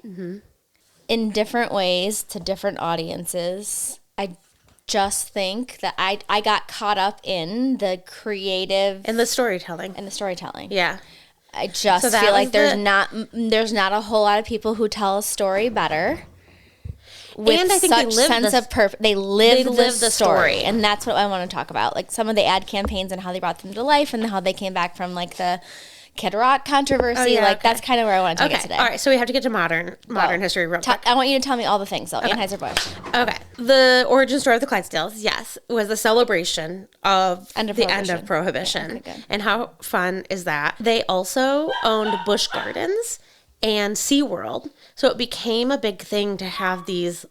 in different ways to different audiences. I just think that I got caught up in the creative and the storytelling. Yeah. I just feel like there's not a whole lot of people who tell a story better. And I think they live the story, and that's what I want to talk about. Some of the ad campaigns and how they brought them to life, and how they came back from the Kid Rock controversy. That's kind of where I want to take it today. All right, so we have to get to modern history real quick. I want you to tell me all the things, though. Anheuser Busch. Okay. The origin story of the Clydesdales, yes, was the celebration of the end of Prohibition. Yeah, and how fun is that? They also owned Busch Gardens and SeaWorld. So it became a big thing to have these,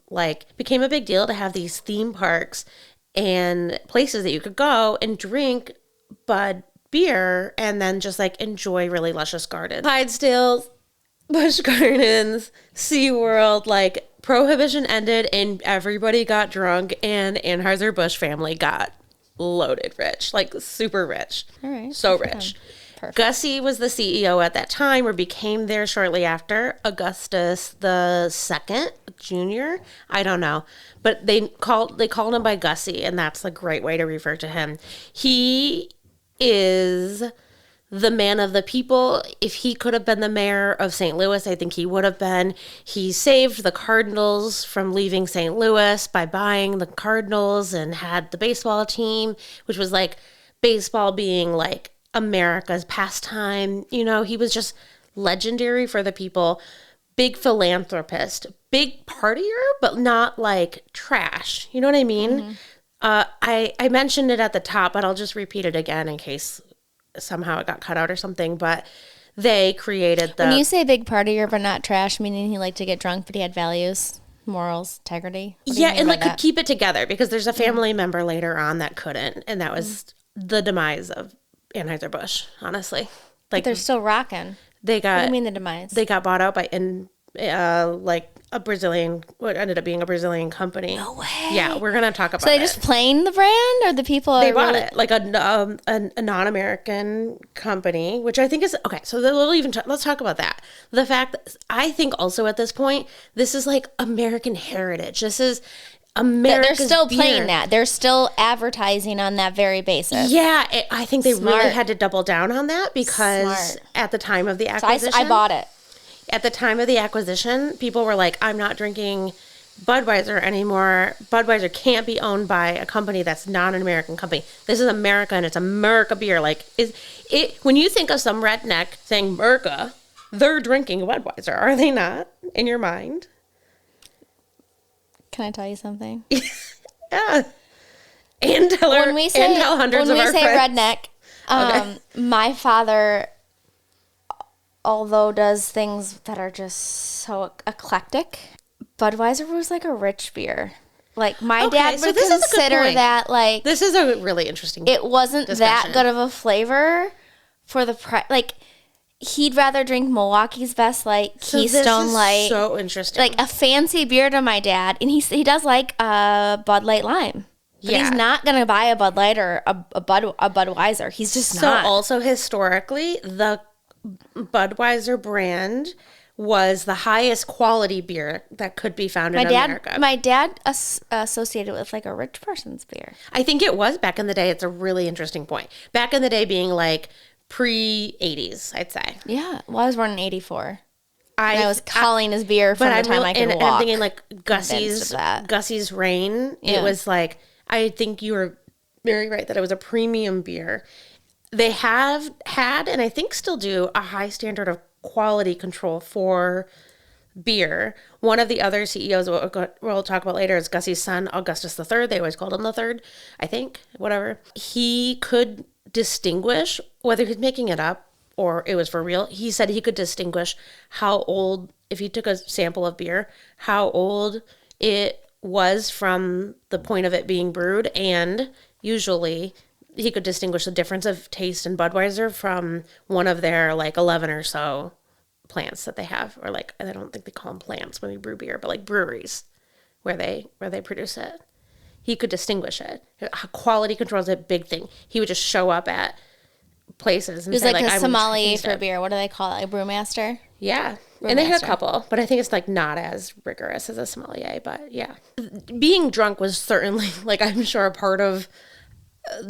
became a big deal to have these theme parks and places that you could go and drink Bud beer and then just enjoy really luscious gardens. Clydesdales, Busch Gardens, SeaWorld, Prohibition ended and everybody got drunk and Anheuser Busch family got loaded rich, super rich. All right. So rich. Perfect. Gussie was the CEO at that time, or became there shortly after. Augustus the Second, Jr. I don't know, but they called him by Gussie, and that's a great way to refer to him. He is the man of the people. If he could have been the mayor of St. Louis, I think he would have been. He saved the Cardinals from leaving St. Louis by buying the Cardinals and had the baseball team, which was baseball being America's pastime. He was just legendary for the people. Big philanthropist, big partier, but not trash. You know what I mean? Mm-hmm. I mentioned it at the top, but I'll just repeat it again in case somehow it got cut out or something. But they created When you say big partier but not trash, meaning he liked to get drunk, but he had values, morals, integrity. Yeah, and could keep it together, because there's a family member later on that couldn't, and that was the demise of Anheuser Busch, honestly. But they're still rocking. What do you mean the demise? They got bought out by a Brazilian, what ended up being a Brazilian company. No way. Yeah, we're gonna talk about it. So they just playing the brand, or the people they bought it a non-American company, which I think is okay. So we'll even let's talk about that. The fact that I think also at this point this is American heritage. This is America's They're still beer. playing that. They're still advertising on that very basis. Yeah, I think they really had to double down on that, because at the time of the acquisition, I bought it. At the time of the acquisition, people were like, I'm not drinking Budweiser anymore. Budweiser can't be owned by a company that's not an American company. This is America, and it's America beer. When you think of some redneck saying America, they're drinking Budweiser, are they not, in your mind? Can I tell you something? Yeah. And tell hundreds of our friends. When we say redneck, my father, although does things that are just so eclectic, Budweiser was a rich beer. My dad would consider that this is a really interesting it wasn't discussion. That good of a flavor for the price. He'd rather drink Milwaukee's Best Keystone Light. So interesting. A fancy beer to my dad, and he does Bud Light Lime. But he's not gonna buy a Bud Light or a Budweiser. He's just not. So also historically, the Budweiser brand was the highest quality beer that could be found in America. My dad associated it with a rich person's beer. I think it was back in the day. It's a really interesting point. Back in the day, being pre-80s, I'd say. Yeah. Well, I was born in 84. I was calling his beer from the time I could walk. And I'm thinking Gussie's Reign. Yeah. It was I think you were very right that it was a premium beer. They have had, and I think still do, a high standard of quality control for beer. One of the other CEOs we'll talk about later is Gussie's son, Augustus III. They always called him the third, I think, whatever. He could distinguish whether he's making it up or it was for real. He said he could distinguish how old, if he took a sample of beer, how old it was from the point of it being brewed, and usually he could distinguish the difference of taste in Budweiser from one of their 11 or so plants that they have, or I don't think they call them plants when we brew beer, but breweries where they produce it. He could distinguish it. Quality control is a big thing. He would just show up at places and say, a sommelier for beer. What do they call it? A brewmaster? Yeah. And they had a couple, but I think it's not as rigorous as a sommelier, but yeah. Being drunk was certainly, I'm sure, a part of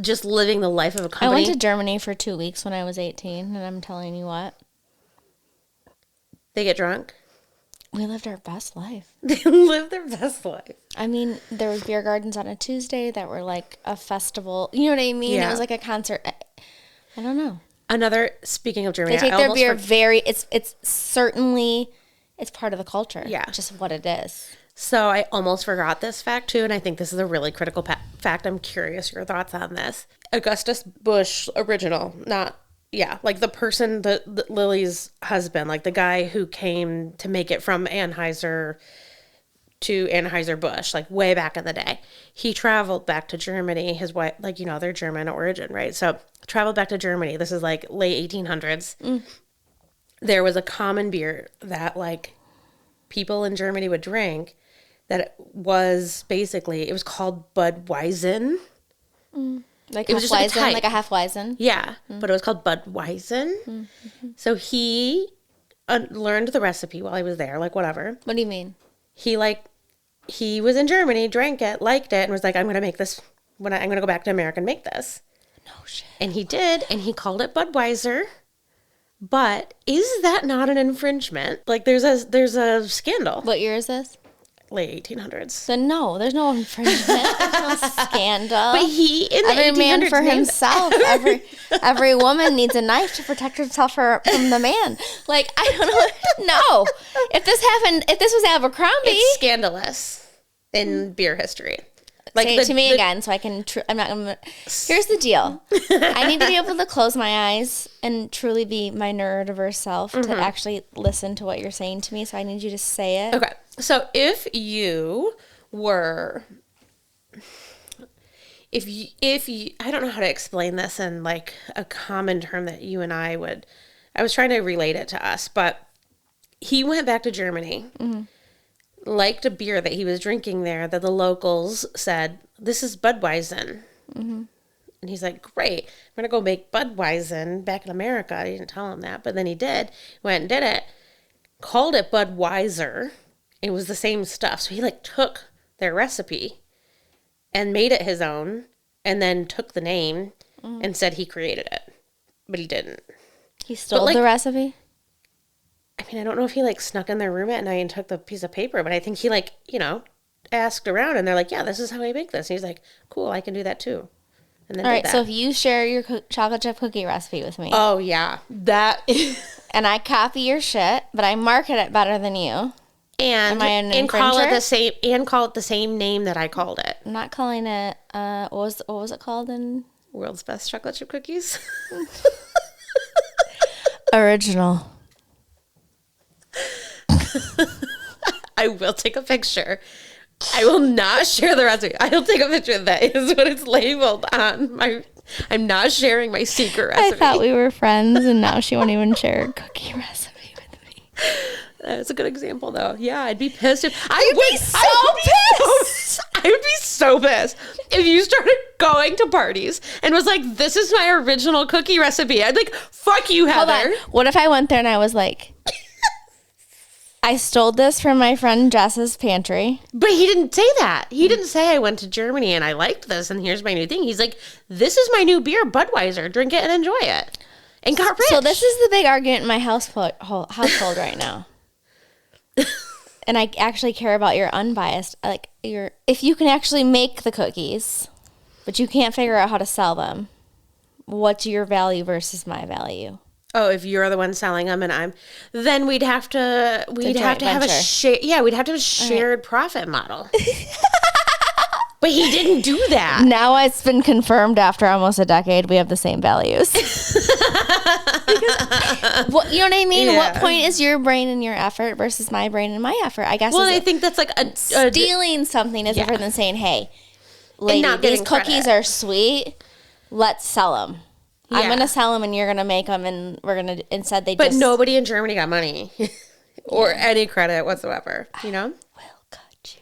just living the life of a company. I went to Germany for 2 weeks when I was 18, and I'm telling you what. They get drunk? We lived our best life. They lived their best life. I mean, there was beer gardens on a Tuesday that were a festival. You know what I mean? Yeah. It was a concert. I don't know. Speaking of Germany, They take their beer very, it's certainly, it's part of the culture. Yeah. Just what it is. So I almost forgot this fact too, and I think this is a really critical fact. I'm curious your thoughts on this. Augustus Busch, original, like the person, the Lily's husband, like the guy who came to make it from Anheuser to Anheuser Busch, like way back in the day. He traveled back to Germany. His wife, like, they're German origin, right? So traveled back to Germany. This is like late 1800s. There was a common beer that like people in Germany would drink that was basically, it was called Budweiser. Like it was just like like a Hefeweizen? Yeah, but it was called Budweiser. So he learned the recipe while he was there, like whatever. What do you mean? He was in Germany, drank it, liked it, and was like, I'm going to make this, I'm going to go back to America and make this. No shit. And he did, and he called it Budweiser. But is that not an infringement? Like, there's a scandal. What year is this? Late 1800s. So no, there's no infringement. There's no scandal. But he, in the every 1800s, man for himself. Every woman needs a knife to protect herself from the man. Like, I don't know. No. If this was Abercrombie. It's scandalous in beer history. Like say it to me again so I can, I'm not going to. Here's the deal. I need to be able to close my eyes and truly be my neurodiverse self to actually listen to what you're saying to me. So I need you to say it. Okay. So if you were, if you, I don't know how to explain this in like a common term that you and I was trying to relate it to us, but he went back to Germany, liked a beer that he was drinking there that the locals said, this is Budweiser. And he's like, great, I'm going to go make Budweiser back in America. I didn't tell him that, but then he did. Went and did it, called it Budweiser. It was the same stuff. So he like took their recipe and made it his own and then took the name and said he created it. But he didn't. He stole the recipe? I mean, I don't know if he like snuck in their room at night and took the piece of paper, but I think he like, asked around and they're like, yeah, this is how I make this. And he's like, cool, I can do that too. And then all right, so if you share your chocolate chip cookie recipe with me. Oh, yeah. That. And I copy your shit, but I market it better than you. And call it the same name that I called it. I'm not calling it, what was it called in? World's Best Chocolate Chip Cookies. Original. I will take a picture. I will not share the recipe. I'll take a picture of that. Is what it's labeled on my. I'm not sharing my secret recipe. I thought we were friends, and now she won't even share a cookie recipe with me. That's a good example, though. Yeah, I'd be pissed if I would be so pissed if you started going to parties and was like, "This is my original cookie recipe." I'd be like, "Fuck you, Heather." Hold on. What if I went there and I was like, I stole this from my friend Jess's pantry. But he didn't say that. He didn't say I went to Germany and I liked this and here's my new thing. He's like, this is my new beer, Budweiser. Drink it and enjoy it. And got rich. So this is the big argument in my household right now. And I actually care about your unbiased, if you can actually make the cookies, but you can't figure out how to sell them, what's your value versus my value? Oh, if you're the one selling them and then we'd have to have a shared profit model. But he didn't do that. Now it's been confirmed after almost a decade we have the same values. What, you know what I mean? Yeah. What point is your brain and your effort versus my brain and my effort? I guess. Well, I think that's like stealing something is different than saying, "Hey, lady, these cookies are sweet. Let's sell them." Yeah. I'm going to sell them and you're going to make them and we're going to, instead they But nobody in Germany got money or any credit whatsoever, you know? I will cut you.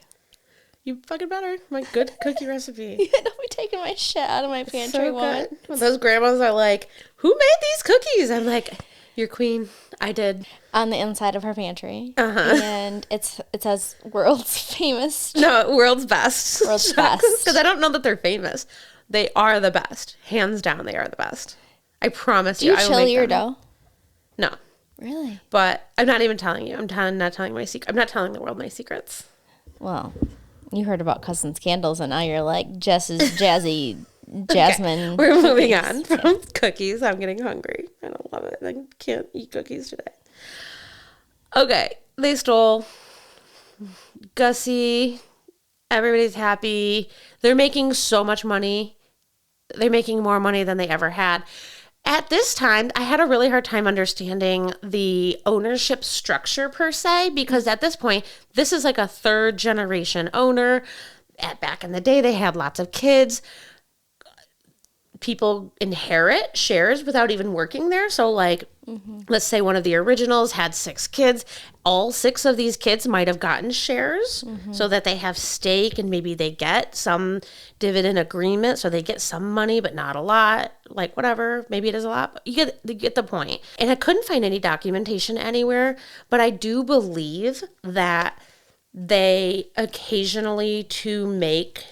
You fucking better. My good cookie recipe. Yeah, don't be taking my shit out of my pantry, woman. Well, those grandmas are like, who made these cookies? I'm like, your queen. I did. On the inside of her pantry. And it says world's famous. No, world's best. World's best. Because I don't know that they're famous. They are the best. Hands down, they are the best. I promise you. Do you chill your dough? No. Really? But I'm not even telling you. I'm not telling my secret. I'm not telling the world my secrets. Well, you heard about cousin scandals, and now you're like Jess's jazzy Jasmine. Okay. We're moving on from cookies. I'm getting hungry. love it. I can't eat cookies today. Okay, they stole Gussie. Everybody's happy. They're making so much money. They're making more money than they ever had. At this time, I had a really hard time understanding the ownership structure per se, because at this point, this is like a third generation owner. Back in the day, they had lots of kids. People inherit shares without even working there. So like, let's say one of the originals had 6 kids. All 6 of these kids might have gotten shares so that they have stake, and maybe they get some dividend agreement. So they get some money, but not a lot, like whatever. Maybe it is a lot, but you get the point. And I couldn't find any documentation anywhere, but I do believe that they occasionally to make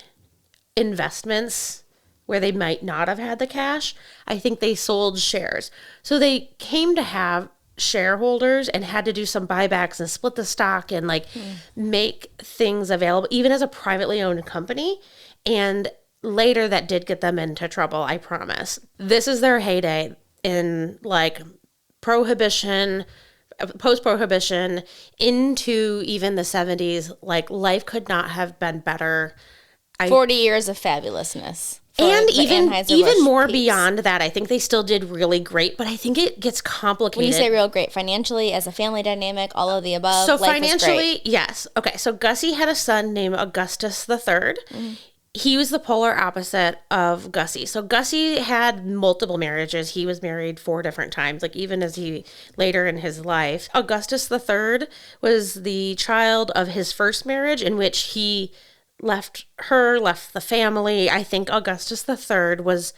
investments where they might not have had the cash, I think they sold shares. So they came to have shareholders and had to do some buybacks and split the stock and like make things available, even as a privately owned company. And later that did get them into trouble, I promise. This is their heyday in like prohibition, post-prohibition into even the 70s. Like life could not have been better. 40 years of fabulousness. And even more peaks. beyond that, I think they still did really great, but I think it gets complicated. When you say real great, financially, as a family dynamic, all of the above, so life financially, yes. Okay, so Gussie had a son named Augustus III. He was the polar opposite of Gussie. So Gussie had multiple marriages. He was married 4 different times, like even as he later in his life. Augustus III was the child of his first marriage, in which he left the family. I think Augustus III was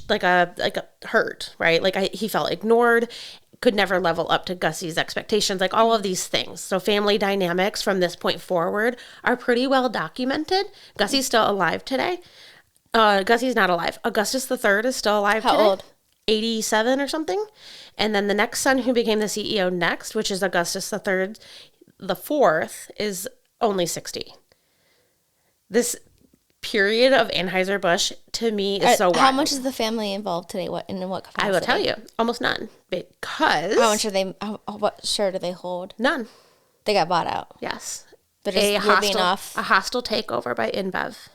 like a hurt, right? Like he felt ignored, could never level up to Gussie's expectations, like all of these things. So family dynamics from this point forward are pretty well documented. Gussie's still alive today. Gussie's not alive. Augustus III is still alive today. How old? 87 or something. And then the next son who became the CEO next, which is Augustus III, the fourth, is only 60. This period of Anheuser Busch to me is so wild. How much is the family involved today? What capacity? I will tell you, almost none. Because how much are they? What share do they hold? None. They got bought out. Yes. They're just living off a hostile takeover by Inbev.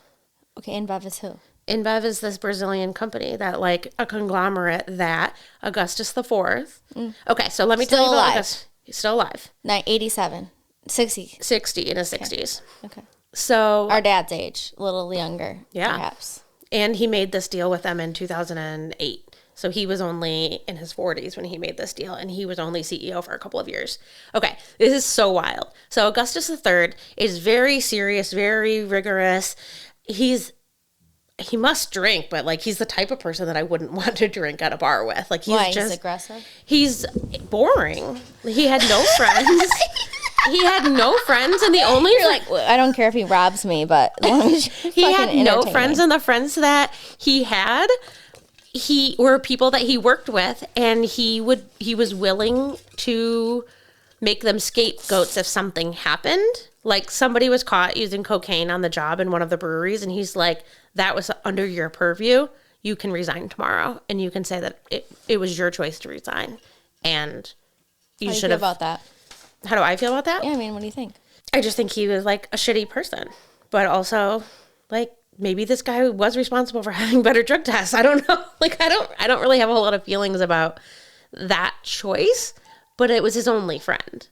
Okay, Inbev is who? Inbev is this Brazilian company that like a conglomerate that Augustus IV. Okay, so let me tell you about Augustus. He's still alive. 87. 60. 60 in his 60s. Okay. So our dad's age, a little younger, perhaps. And he made this deal with them in 2008. So he was only in his 40s when he made this deal, and he was only CEO for a couple of years. Okay, this is so wild. So Augustus III is very serious, very rigorous. He must drink, but like he's the type of person that I wouldn't want to drink at a bar with. Like he's he's aggressive. He's boring. He had no friends. He had no friends, and the only I don't care if he robs me, but as long as he had no friends, and the friends that he had, were people that he worked with, and he was willing to make them scapegoats if something happened. Like somebody was caught using cocaine on the job in one of the breweries, and he's like, "That was under your purview. You can resign tomorrow, and you can say that it was your choice to resign, and you should have." About that. How do I feel about that? Yeah, I mean, what do you think? I just think he was like a shitty person, but also like maybe this guy was responsible for having better drug tests. I don't know. Like I don't really have a whole lot of feelings about that choice, but it was his only friend.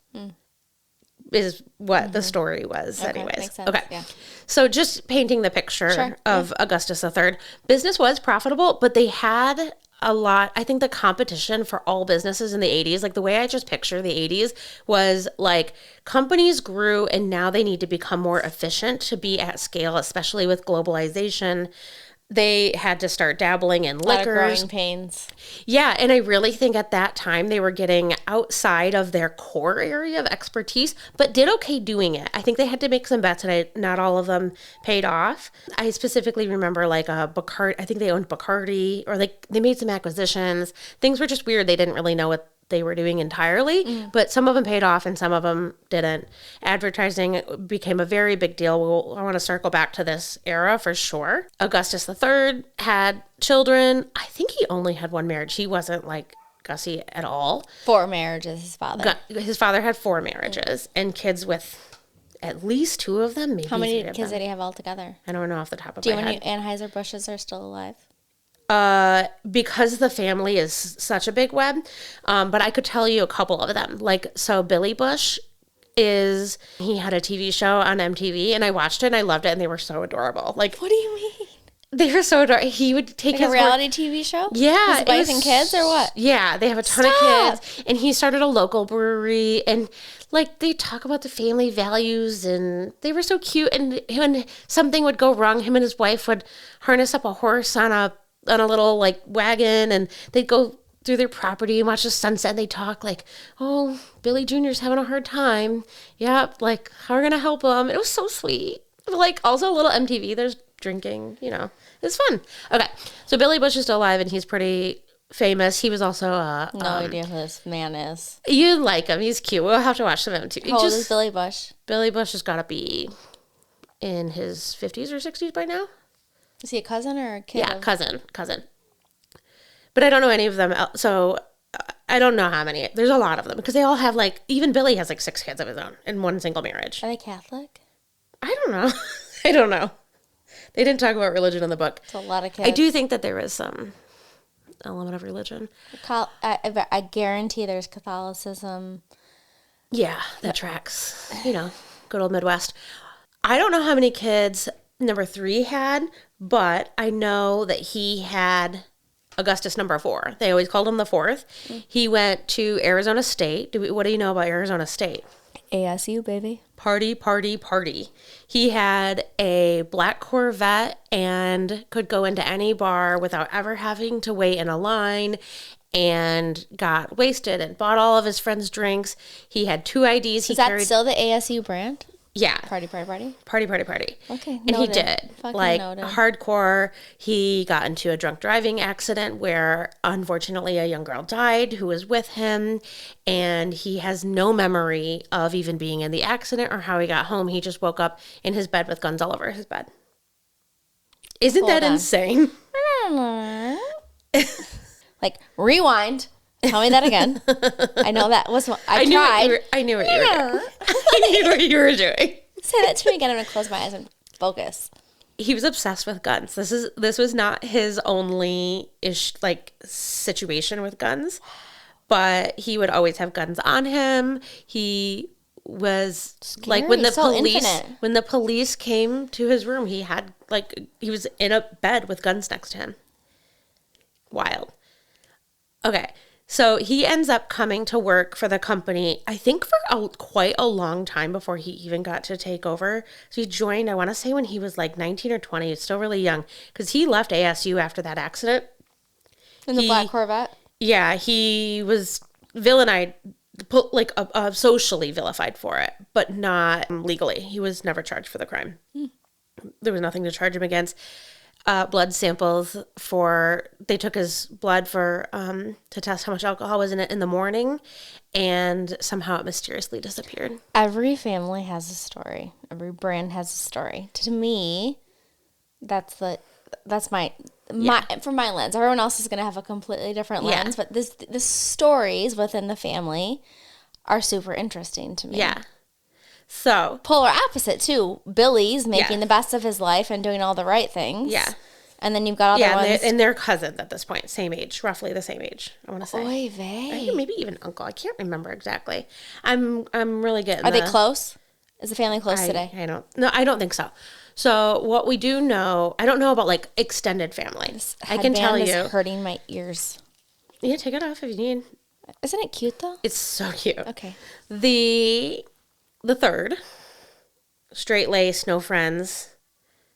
Is what the story was, okay, anyways. Makes sense. Okay. Yeah. So just painting the picture of Augustus III, business was profitable, but they had a lot. I think the competition for all businesses in the 80s, like the way I just picture the 80s was like companies grew and now they need to become more efficient to be at scale, especially with globalization. They had to start dabbling in liquors. A lot of growing pains. Yeah, and I really think at that time they were getting outside of their core area of expertise, but did okay doing it. I think they had to make some bets, and not all of them paid off. I specifically remember like a Bacardi. I think they owned Bacardi, or like they made some acquisitions. Things were just weird. They didn't really know what they were doing entirely, but some of them paid off and some of them didn't. Advertising became a very big deal. I want to circle back to this era for sure. Augustus III had children. I think he only had one marriage. He wasn't like Gussie at all. 4 marriages, his father. His father had 4 marriages and kids with at least 2 of them, maybe. How many kids did he have altogether? I don't know off the top of Do my you head. know any Anheuser Busches are still alive? Because the family is such a big web, but I could tell you a couple of them. Like, so Billy Busch he had a TV show on MTV, and I watched it, and I loved it, and they were so adorable. Like, What do you mean? they were so adorable. He would take Like his a reality TV show? Yeah. His wife and kids or what? Yeah, they have a ton of kids, and he started a local brewery, and like they talk about the family values, and they were so cute. And when something would go wrong, him and his wife would harness up a horse on a little like wagon, and they'd go through their property and watch the sunset, and they talk like, oh, Billy Jr.'s having a hard time. Yep, like, how are we gonna help him? It was so sweet. Like, also a little MTV, there's drinking, it's fun. Okay, so Billy Busch is still alive, and he's pretty famous. He was also No idea who this man is. you like him, he's cute. We'll have to watch some MTV. How old is Billy Busch? Billy Busch has got to be in his 50s or 60s by now. Is he a cousin or a kid? Yeah, cousin. But I don't know any of them. So I don't know how many. There's a lot of them because they all have like, even Billy has like 6 kids of his own in one single marriage. Are they Catholic? I don't know. I don't know. They didn't talk about religion in the book. It's a lot of kids. I do think that there is some element of religion. I guarantee there's Catholicism. Yeah, that tracks. Good old Midwest. I don't know how many kids number 3 had, but I know that he had Augustus number 4. They always called him the 4th. He went to Arizona State. What do you know about Arizona State? ASU, baby. Party, party, party. He had a black Corvette and could go into any bar without ever having to wait in a line, and got wasted and bought all of his friends' drinks. He had 2 IDs. Is that still the ASU brand? Yeah. Party, party, party? Party, party, party. Okay, And he noted. did. Fucking Like, noted. hardcore. He got into a drunk driving accident where, unfortunately, a young girl died who was with him. And he has no memory of even being in the accident or how he got home. He just woke up in his bed with guns all over his bed. Isn't that insane? Like, rewind. Tell me that again. I know that was what I tried. I knew what you were doing. I knew what you were doing. Say that to me again. I'm going to close my eyes and focus. He was obsessed with guns. This was not his only situation with guns, but he would always have guns on him. He was Scary. like when Infinite. the police came to his room, he was in a bed with guns next to him. Wild. Okay. So he ends up coming to work for the company, I think for quite a long time before he even got to take over. So he joined, I want to say when he was like 19 or 20, he's still really young, because he left ASU after that accident. In the black Corvette? Yeah, he was villainized, socially vilified for it, but not legally. He was never charged for the crime. There was nothing to charge him against. Blood samples they took his blood to test how much alcohol was in it in the morning, and somehow it mysteriously disappeared. Every family has a story. Every brand has a story. To me, that's my from my lens. Everyone else is going to have a completely different lens, but the stories within the family are super interesting to me. Yeah. So polar opposite too. Billy's making the best of his life and doing all the right things. Yeah. And then you've got other ones. And they're cousins at this point, same age, roughly the same age, I want to say. Oy vey. I think maybe even uncle. I can't remember exactly. I'm really getting. Are they close? Is the family close today? I don't think so. So what we do know, I don't know about like extended family. I can tell you. Is hurting my ears. Yeah, take it off if you need. Isn't it cute though? It's so cute. Okay. The third, straight lace, no friends,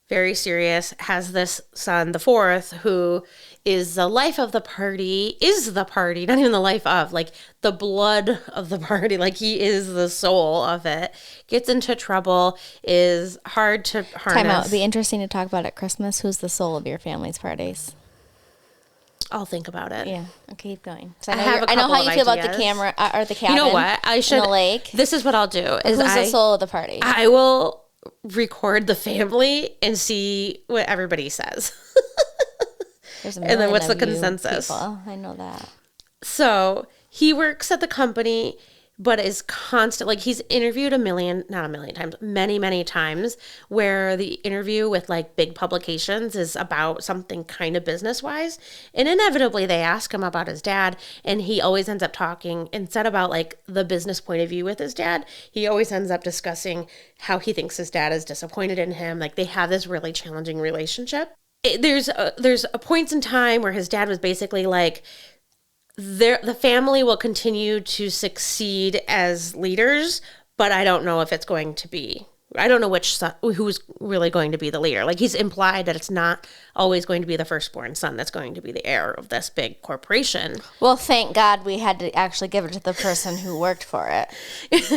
very serious, has this son, the 4th, who is the life of the party, not even the life of, like the blood of the party, like he is the soul of it, gets into trouble, is hard to harness. Time out. It'd be interesting to talk about at Christmas. Who's the soul of your family's parties? I'll think about it. Yeah. Okay, keep going. I have a I know couple how you of feel about the ideas. camera or the cabin. You know what? I should. In the lake. This is what I'll do. Who's the soul of the party? I will record the family and see what everybody says. There's a And then million what's the of you consensus? people. I know that. So he works at the company, but is constant. Like he's interviewed not a million times, many, many times, where the interview with like big publications is about something kind of business wise. And inevitably they ask him about his dad. And he always ends up talking, instead about like the business point of view with his dad, he always ends up discussing how he thinks his dad is disappointed in him. Like they have this really challenging relationship. There's a points in time where his dad was basically like, the family will continue to succeed as leaders, but I don't know if it's going to be. I don't know who's really going to be the leader. Like he's implied that it's not always going to be the firstborn son that's going to be the heir of this big corporation. Well, thank God we had to actually give it to the person who worked for it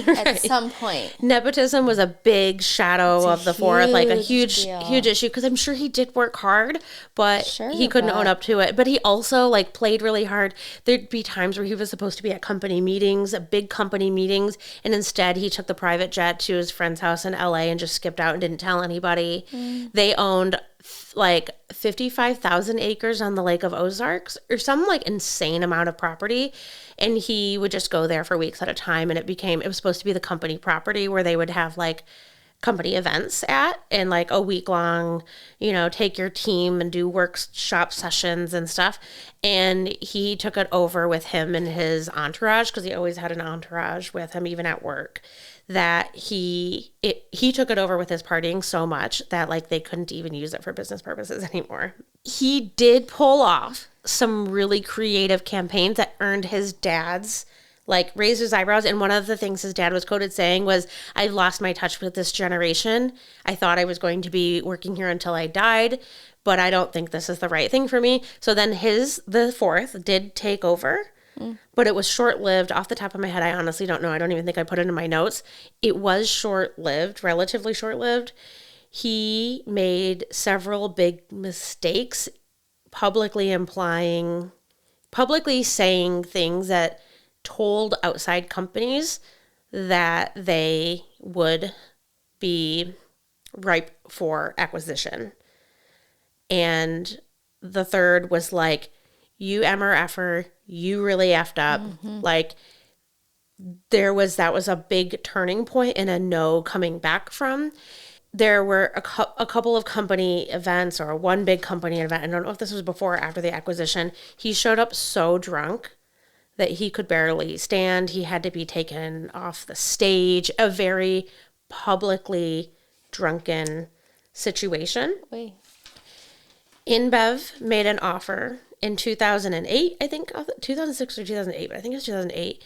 right. At some point. Nepotism was a big shadow of the fourth, like a huge issue, because I'm sure he did work hard, but he couldn't own up to it. But he also like played really hard. There'd be times where he was supposed to be at company meetings, big company meetings, and instead he took the private jet to his friend's house in LA and just skipped out and didn't tell anybody. They owned like 55,000 acres on the Lake of Ozarks or some like insane amount of property. And he would just go there for weeks at a time. And it was supposed to be the company property where they would have like company events at, and like a week long, take your team and do workshop sessions and stuff. And he took it over with him and his entourage, because he always had an entourage with him, even at work, that he took it over with his partying so much that like they couldn't even use it for business purposes anymore. He did pull off some really creative campaigns that earned his dad's raised his eyebrows. And one of the things his dad was quoted saying was, "I lost my touch with this generation. I thought I was going to be working here until I died, but I don't think this is the right thing for me." So then the fourth did take over. But it was short-lived. Off the top of my head, I honestly don't know. I don't even think I put it in my notes. It was short-lived, relatively short-lived. He made several big mistakes, publicly saying things that told outside companies that they would be ripe for acquisition. And the third was like, "You MRFer, you really effed up." Like that was a big turning point and a no coming back from. There were a couple of company events, or one big company event. I don't know if this was before or after the acquisition. He showed up so drunk that he could barely stand. He had to be taken off the stage. A very publicly drunken situation. Wait. Inbev made an offer in 2008, I think, 2006 or 2008, but I think it was 2008,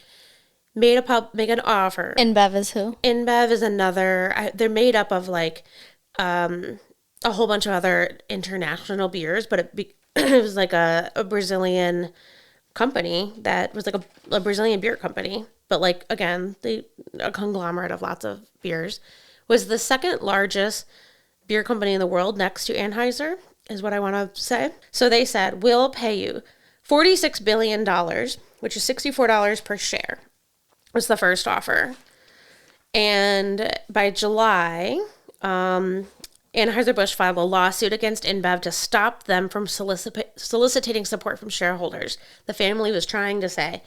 make an offer. Inbev is who? Inbev is they're made up of like a whole bunch of other international beers, but it was like a Brazilian company that was like a Brazilian beer company, but like, again, a conglomerate of lots of beers. Was the second largest beer company in the world next to Anheuser, is what I want to say. So they said, "We'll pay you $46 billion, which is $64 per share," was the first offer. And by July, Anheuser Busch filed a lawsuit against Inbev to stop them from soliciting support from shareholders. The family was trying to say,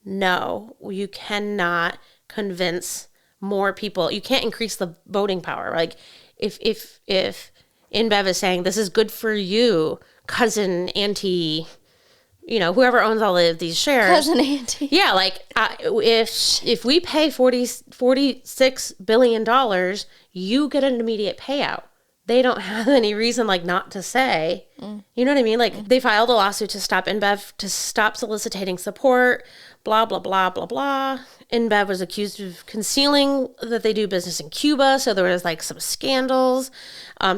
no, you cannot convince more people. You can't increase the voting power. Like if Inbev is saying, "This is good for you, cousin, auntie," whoever owns all of these shares. Cousin, auntie. Yeah, like if we pay $46 billion, you get an immediate payout. They don't have any reason not to say. You know what I mean? Like they filed a lawsuit to stop Inbev, to stop soliciting support, blah, blah, blah, blah, blah. Inbev was accused of concealing that they do business in Cuba. So there was some scandals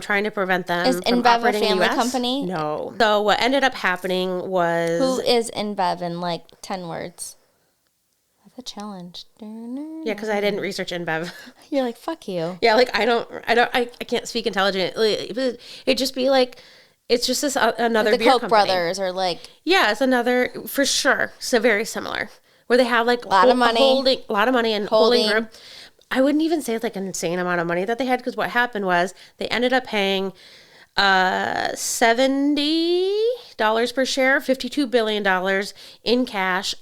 trying to prevent them from Inbev operating a family in the US. company? No. So what ended up happening was... Who is Inbev in 10 words? That's a challenge. Yeah, because I didn't research Inbev. You're like, fuck you. Yeah, I can't speak intelligently. It'd just be It's just this another the beer Koch company. brothers or like. Yeah, it's another, for sure. So very similar. Where they have like a lot of money and holding group. I wouldn't even say it's like an insane amount of money that they had, because what happened was they ended up paying $70 per share, $52 billion in cash.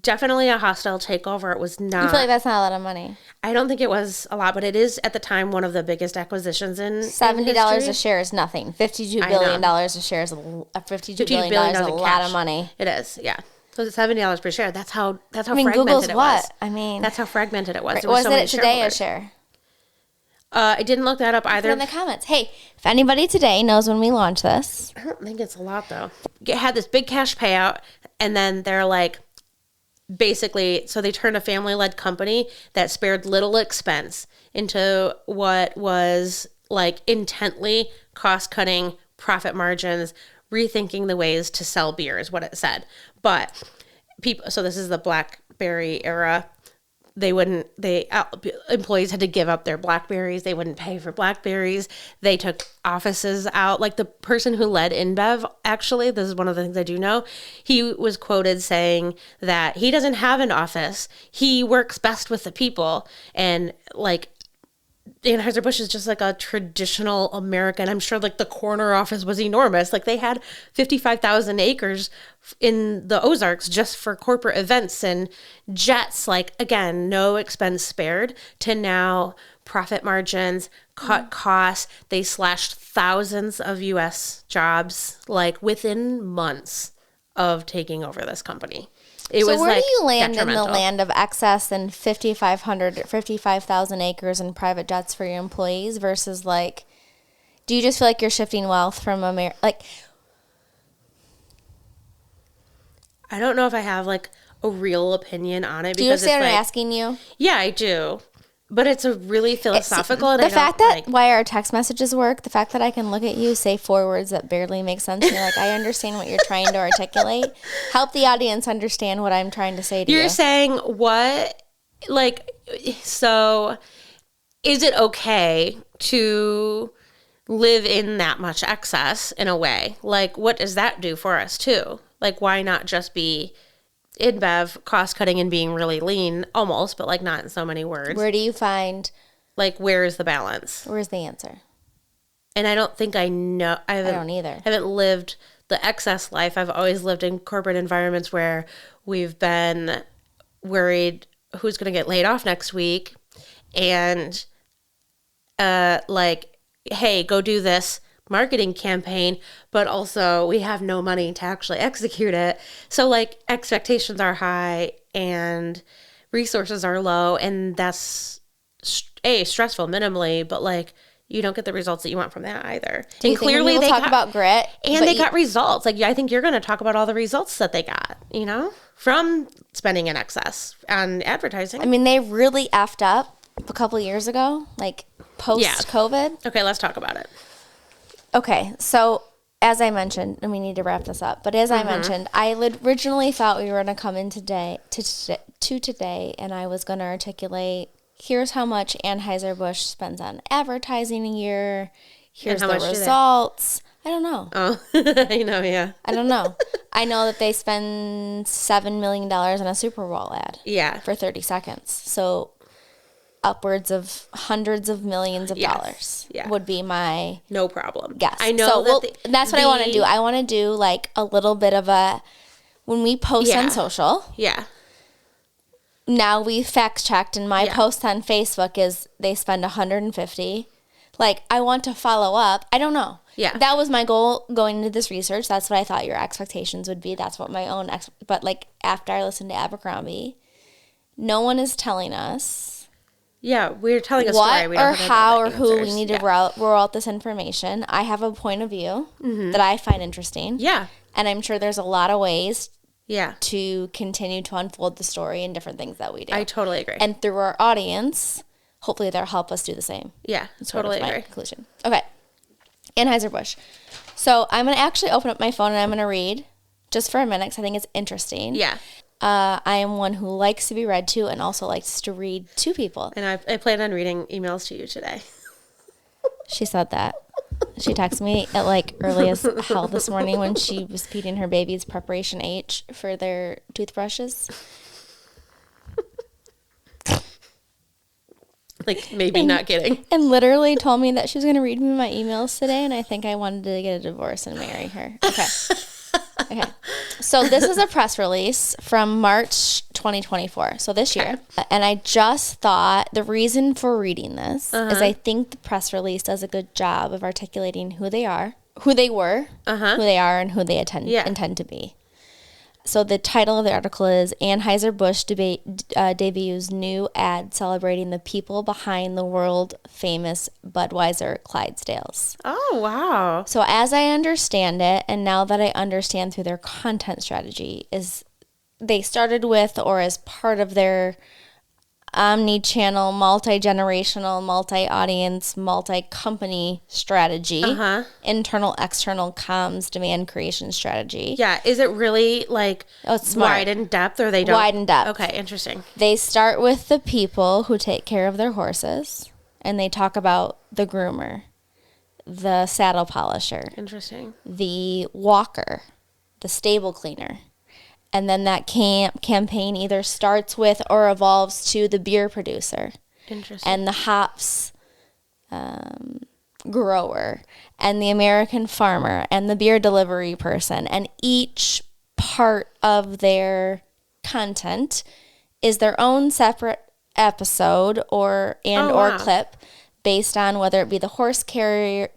Definitely a hostile takeover. It was not. You feel like that's not a lot of money? I don't think it was a lot, but it is at the time one of the biggest acquisitions in $70 a share is nothing. $52 billion a share is $52 billion is a lot of money. It is, yeah. So it's $70 per share. That's how fragmented Google's it what? was. I mean, that's how fragmented it was. Right. Was it today a share? I didn't look that up either. Put in the comments. Hey, if anybody today knows when we launch this. I don't think it's a lot, though. It had this big cash payout, and then they're like, basically, so they turned a family-led company that spared little expense into what was like intently cost-cutting, profit margins, rethinking the ways to sell beer is what it said. But people, so this is the BlackBerry era. Employees had to give up their Blackberries. They wouldn't pay for Blackberries. They took offices out. Like the person who led Inbev, actually, this is one of the things I do know. He was quoted saying that he doesn't have an office. He works best with the people. And like Anheuser Busch is just like a traditional American. I'm sure like the corner office was enormous. Like they had 55,000 acres in the Ozarks just for corporate events and jets. Like again, no expense spared, to now profit margins, cut costs. They slashed thousands of U.S. jobs like within months of taking over this company. So where do you land in the land of excess and 55,000 acres and private jets for your employees versus like, do you just feel like you're shifting wealth from America? Like, I don't know if I have like a real opinion on it. Do you understand what I'm asking you? Yeah, I do. But it's a really philosophical. And the fact that why our text messages work, the fact that I can look at you, say 4 words that barely make sense, and you're like, I understand what you're trying to articulate. Help the audience understand what I'm trying to say to you. You're saying what, like, so is it okay to live in that much excess in a way? Like, what does that do for us too? Like, why not just be Inbev, cost cutting and being really lean almost, but like not in so many words. Where do you find, like, where is the balance? Where's the answer? And I don't think I know. I don't either. I haven't lived the excess life. I've always lived in corporate environments where we've been worried who's going to get laid off next week. And like, hey, go do this marketing campaign, but also we have no money to actually execute it. So like expectations are high and resources are low, and that's stressful minimally, but like you don't get the results that you want from that either. And clearly they talk about grit, and they got results. Like I think you're going to talk about all the results that they got, you know, from spending in excess on advertising. I mean, they really effed up a couple of years ago, like post-COVID. Okay, let's talk about it. Okay, so as I mentioned, and we need to wrap this up, but as I mentioned, I originally thought we were going to come in today, and I was going to articulate, here's how much Anheuser Busch spends on advertising a year, here's the results. I don't know. Oh, I know, yeah. I don't know. I know that they spend $7 million on a Super Bowl ad. Yeah. For 30 seconds. So upwards of hundreds of millions of dollars would be my no problem guess. I know so that's what I want to do. I want to do like a little bit of a, when we post on social. Yeah. Now we fact checked, and my post on Facebook is they spend $150. Like I want to follow up. I don't know. Yeah. That was my goal going into this research. That's what I thought your expectations would be. That's what my own but like after I listened to Abercrombie, no one is telling us. Yeah, we're telling a what story. We don't or have how or answers. who we need to roll out this information. I have a point of view that I find interesting. Yeah. And I'm sure there's a lot of ways to continue to unfold the story and different things that we do. I totally agree. And through our audience, hopefully they'll help us do the same. Yeah, totally agree. Conclusion. Okay. Anheuser Busch. So I'm going to actually open up my phone and I'm going to read just for a minute because I think it's interesting. Yeah. I am one who likes to be read to and also likes to read to people. And I plan on reading emails to you today. She said that. She texted me at like early as hell this morning when she was feeding her babies Preparation H for their toothbrushes. Like, maybe not kidding. And literally told me that she was going to read me my emails today, and I think I wanted to get a divorce and marry her. Okay. Okay. So this is a press release from March 2024, so this year. And I just thought the reason for reading this is I think the press release does a good job of articulating who they are, who they were, who they are, and who they intend to be. So the title of the article is Anheuser Busch debuts new ad celebrating the people behind the world famous Budweiser Clydesdales. Oh, wow. So as I understand it, and now that I understand through their content strategy, is they started with, or as part of their omni-channel, multi-generational, multi-audience, multi-company strategy, internal, external comms, demand creation strategy. Yeah. Is it really like wide in depth, or they don't? Wide in depth. Okay, interesting. They start with the people who take care of their horses, and they talk about the groomer, the saddle polisher, Interesting. the walker, the stable cleaner. And then that campaign either starts with or evolves to the beer producer. Interesting. And the hops grower and the American farmer and the beer delivery person. And each part of their content is their own separate episode or clip based on whether it be the horse caregivers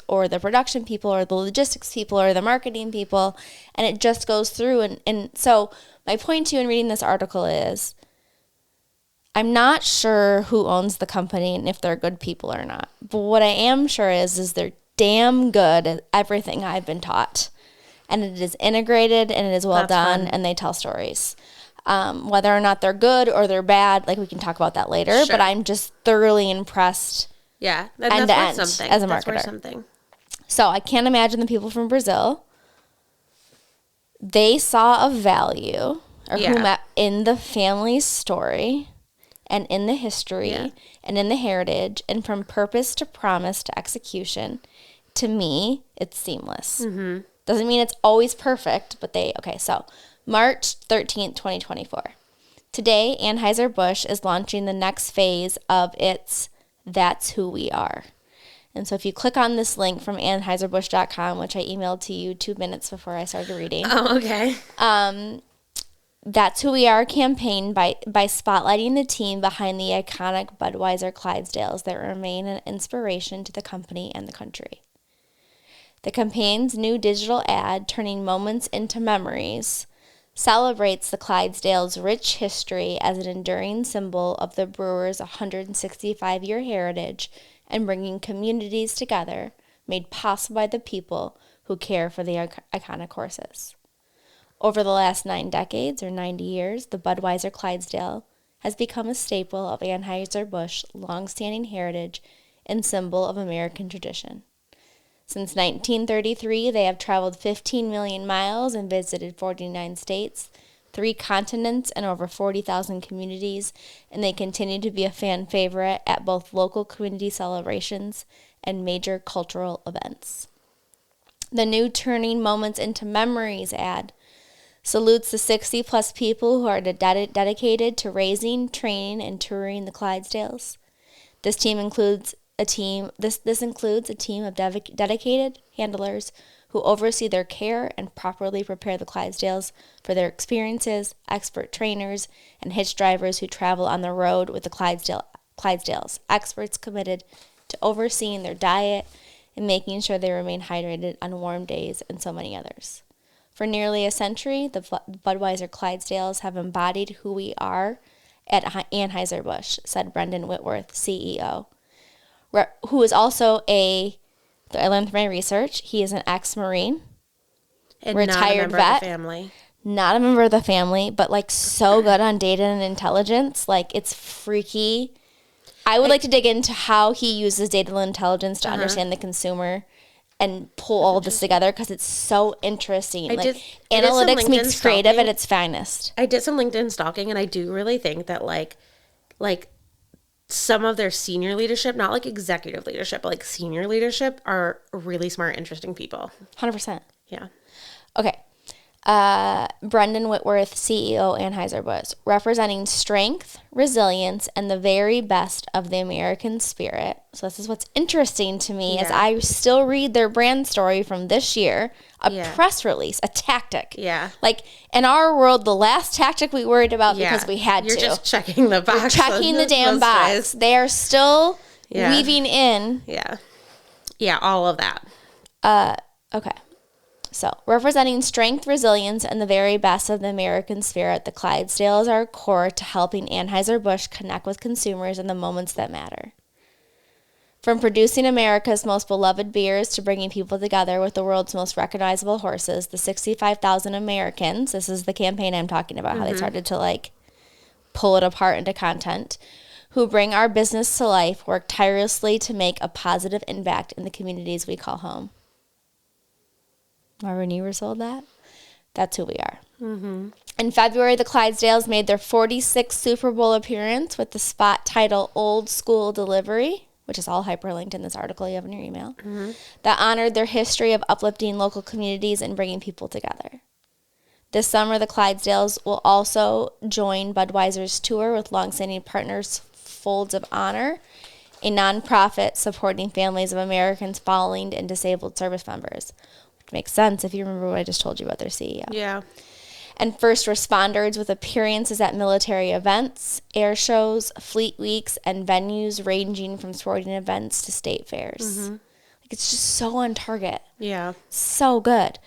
or the production people or the logistics people or the marketing people, and it just goes through. And so my point to you in reading this article is I'm not sure who owns the company and if they're good people or not. But what I am sure is they're damn good at everything I've been taught. And it is integrated and it is well done, and they tell stories. Whether or not they're good or they're bad, like we can talk about that later, but I'm just thoroughly impressed. Yeah, and that's worth something. As a that's marketer. Worth something. So I can't imagine the people from Brazil. They saw a value in the family's story and in the history and in the heritage, and from purpose to promise to execution. To me, it's seamless. Mm-hmm. Doesn't mean it's always perfect, but so March 13th, 2024. Today, Anheuser Busch is launching the next phase of its That's Who We Are. And so if you click on this link from anheuserbusch.com, which I emailed to you 2 minutes before I started reading. Oh, okay. That's Who We Are campaign by spotlighting the team behind the iconic Budweiser Clydesdales that remain an inspiration to the company and the country. The campaign's new digital ad, Turning Moments into Memories, celebrates the Clydesdales' rich history as an enduring symbol of the brewer's 165-year heritage and bringing communities together, made possible by the people who care for the iconic horses. Over the last 9 decades, or 90 years, the Budweiser Clydesdale has become a staple of Anheuser-Busch's long-standing heritage and symbol of American tradition. Since 1933, they have traveled 15 million miles and visited 49 states, 3 continents, and over 40,000 communities, and they continue to be a fan favorite at both local community celebrations and major cultural events. The new Turning Moments into Memories ad salutes the 60-plus people who are dedicated to raising, training, and touring the Clydesdales. This includes a team of dedicated handlers who oversee their care and properly prepare the Clydesdales for their experiences, expert trainers, and hitch drivers who travel on the road with the Clydesdales, experts committed to overseeing their diet and making sure they remain hydrated on warm days, and so many others. For nearly a century, the Budweiser Clydesdales have embodied who we are at Anheuser Busch, said Brendan Whitworth, CEO. Who is also I learned from my research, he is an ex-Marine, and retired vet, not a member of the family, but like so good on data and intelligence. Like, it's freaky. I would like to dig into how he uses data and intelligence to understand the consumer and pull all of this together, because it's so interesting. Analytics meets creative at its finest. I did some LinkedIn stalking, and I do really think that like some of their senior leadership, not like executive leadership, but like senior leadership, are really smart, interesting people. 100%. Yeah. Okay. Brendan Whitworth, CEO, Anheuser Busch, representing strength, resilience, and the very best of the American spirit. So this is what's interesting to me as I still read their brand story from this year, a press release, a tactic. Yeah. Like in our world, the last tactic we worried about because we had You're to. You're just checking the box. You're checking the damn box. Ways. They are still weaving in. Yeah. Yeah, all of that. Okay. So, representing strength, resilience, and the very best of the American spirit, the Clydesdales are core to helping Anheuser-Busch connect with consumers in the moments that matter. From producing America's most beloved beers to bringing people together with the world's most recognizable horses, the 65,000 Americans, this is the campaign I'm talking about, how they started to like pull it apart into content, who bring our business to life, work tirelessly to make a positive impact in the communities we call home. Remember when you were sold that? That's who we are. Mm-hmm. In February, the Clydesdales made their 46th Super Bowl appearance with the spot title Old School Delivery, which is all hyperlinked in this article you have in your email, that honored their history of uplifting local communities and bringing people together. This summer, the Clydesdales will also join Budweiser's tour with longstanding partners Folds of Honor, a nonprofit supporting families of Americans fallen and disabled service members. Makes sense if you remember what I just told you about their CEO. Yeah. And first responders with appearances at military events, air shows, fleet weeks, and venues ranging from sporting events to state fairs. Like it's just so on target. Yeah. So good.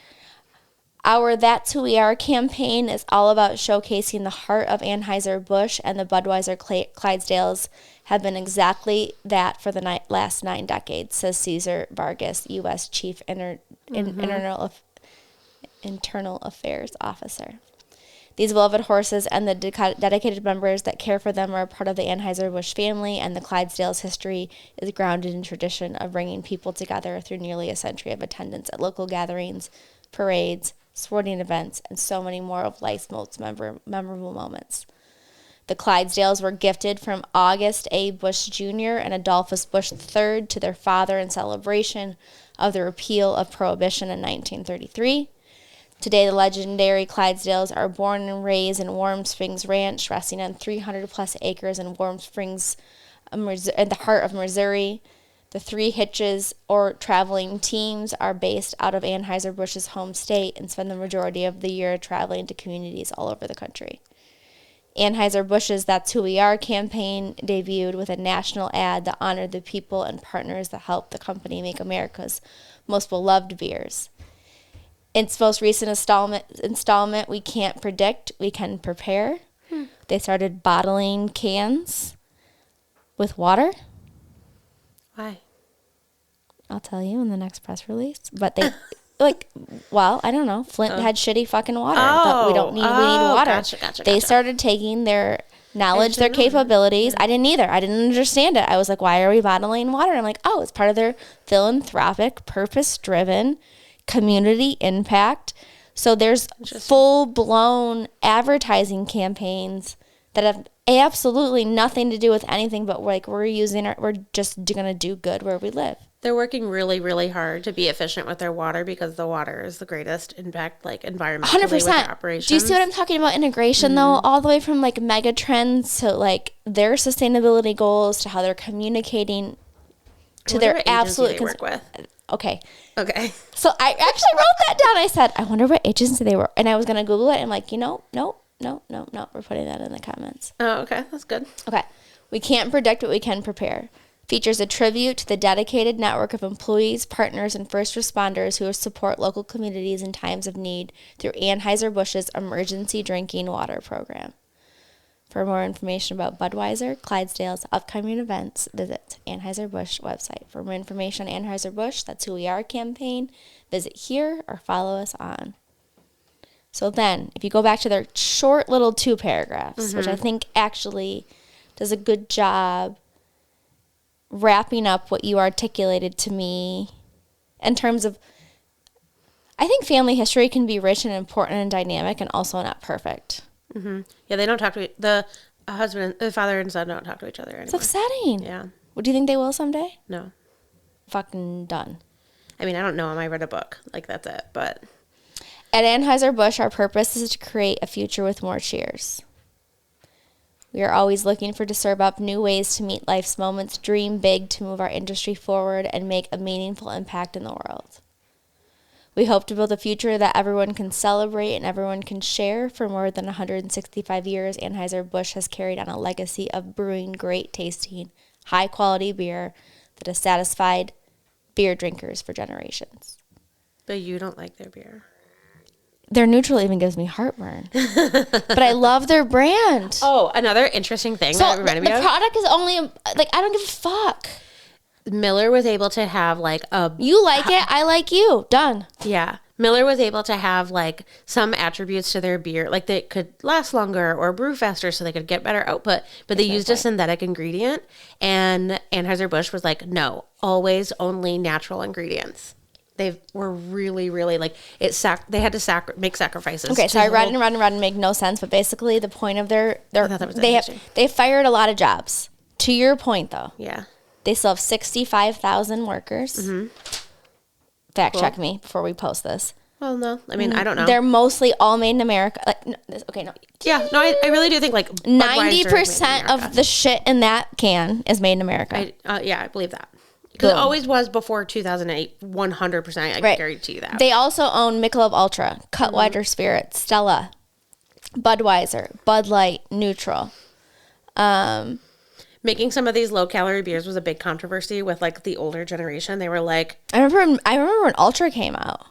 Our That's Who We Are campaign is all about showcasing the heart of Anheuser-Busch, and the Budweiser Clydesdales have been exactly that for the last 9 decades, says Cesar Vargas, U.S. Chief Internal Affairs Officer. These beloved horses and the dedicated members that care for them are a part of the Anheuser-Busch family, and the Clydesdales' history is grounded in tradition of bringing people together through nearly a century of attendance at local gatherings, parades, sporting events, and so many more of life's most memorable moments. The Clydesdales were gifted from August A. Busch Jr. and Adolphus Busch III to their father in celebration of the repeal of Prohibition in 1933. Today, the legendary Clydesdales are born and raised in Warm Springs Ranch, resting on 300-plus acres in Warm Springs, in the heart of Missouri. The 3 hitches or traveling teams are based out of Anheuser-Busch's home state and spend the majority of the year traveling to communities all over the country. Anheuser-Busch's That's Who We Are campaign debuted with a national ad that honored the people and partners that helped the company make America's most beloved beers. Its most recent installment, We Can't Predict, We Can Prepare. They started bottling cans with water. Why? I'll tell you in the next press release. But they, I don't know. Flint had shitty fucking water. But we need water. Gotcha. They started taking their knowledge, their capabilities. I didn't either. I didn't understand it. I was like, why are we bottling water? I'm like, it's part of their philanthropic, purpose-driven community impact. So there's full-blown advertising campaigns that have absolutely nothing to do with anything, but we're just going to do good where we live. They're working really, really hard to be efficient with their water because the water is the greatest impact, environmentally 100%. With their operations. Do you see what I'm talking about? Integration, though, all the way from mega trends to their sustainability goals to how they're communicating to their absolute. Work with. Okay. So I actually wrote that down. I said, I wonder what agency they were, and I was gonna Google it. And no. We're putting that in the comments. Oh, okay. That's good. Okay. We Can't Predict, But We Can Prepare. Features a tribute to the dedicated network of employees, partners, and first responders who support local communities in times of need through Anheuser-Busch's Emergency Drinking Water Program. For more information about Budweiser, Clydesdale's upcoming events, visit Anheuser-Busch website. For more information on Anheuser-Busch, That's Who We Are campaign, visit here or follow us on. So then, if you go back to their short little 2 paragraphs, which I think actually does a good job wrapping up what you articulated to me in terms of, I think family history can be rich and important and dynamic and also not perfect. Yeah, they don't talk to The father and son don't talk to each other anymore. It's upsetting. Yeah. Well, do you think they will someday? No. Fucking done. I mean, I don't know him. I read a book. Like, that's it. But at Anheuser Busch, our purpose is to create a future with more cheers. We are always looking to serve up new ways to meet life's moments, dream big to move our industry forward, and make a meaningful impact in the world. We hope to build a future that everyone can celebrate and everyone can share. For more than 165 years, Anheuser Busch has carried on a legacy of brewing great tasting, high-quality beer that has satisfied beer drinkers for generations. But you don't like their beer. Their neutral even gives me heartburn. But I love their brand. Oh, another interesting thing that reminded me of. The product is only, like, I don't give a fuck. Miller was able to have, like, a... You like it, I like you. Done. Yeah. Miller was able to have, like, some attributes to their beer. Like, they could last longer or brew faster so they could get better output. But they used a synthetic ingredient. And Anheuser-Busch was like, no, always only natural ingredients. They were really, really, like, they had to make sacrifices. Okay, so I read and make no sense. But basically the point of I thought that was they fired a lot of jobs. To your point, though. Yeah. They still have 65,000 workers. Mm-hmm. Fact check me before we post this. Well, no. I mean, I don't know. They're mostly all made in America. Like, no. Yeah, no, I really do think, like, 90% of the shit in that can is made in America. I believe that. Because it always was before 2008, 100%. I can guarantee you that. They also own Michelob Ultra, Cutwater Spirits, Stella, Budweiser, Bud Light, Neutral. Making some of these low-calorie beers was a big controversy with, like, the older generation. They were like... I remember when Ultra came out.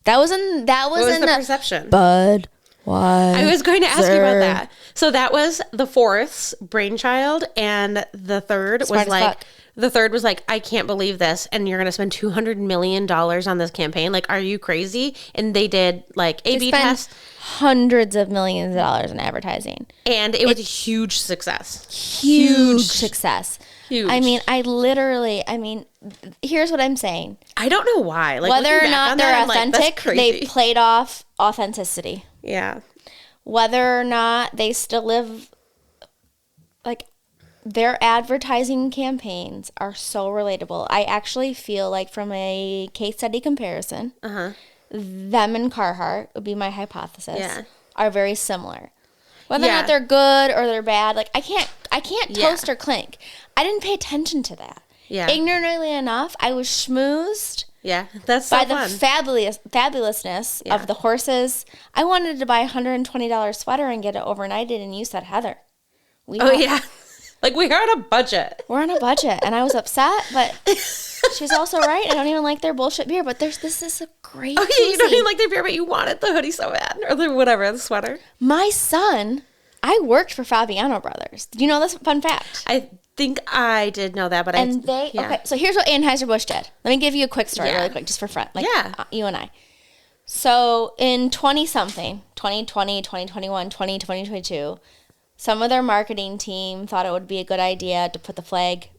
What was the perception? Budweiser. I was going to ask you about that. So that was the fourth's brainchild, and the third was like... The third was like, I can't believe this, and you're going to spend $200 million on this campaign. Like, are you crazy? And they did, like, A/B tests. Hundreds of millions of dollars in advertising. And it was a huge success. Huge success. Huge. I mean, here's what I'm saying. I don't know why. Like, whether or not they're authentic, they played off authenticity. Yeah. Whether or not they still live, like... Their advertising campaigns are so relatable. I actually feel like from a case study comparison, them and Carhartt would be my hypothesis, are very similar. Whether or not they're good or they're bad, like I can't toast or clink. I didn't pay attention to that. Yeah. Ignorantly enough, I was schmoozed. Yeah, that's so by fun. The fabulousness of the horses. I wanted to buy a $120 sweater and get it overnighted, and you said, Heather. Like, we're on a budget. We're on a budget. And I was upset, but she's also right. I don't even like their bullshit beer, but this is a great you don't even like their beer, but you wanted the hoodie so bad. Or the sweater. My son, I worked for Fabiano Brothers. Did you know this fun fact? I think I did know that, but okay, so here's what Anheuser-Busch did. Let me give you a quick story really quick, just for fun. Like, you and I. So in 20-something, 2020, 2021, 2022, some of their marketing team thought it would be a good idea to put the pride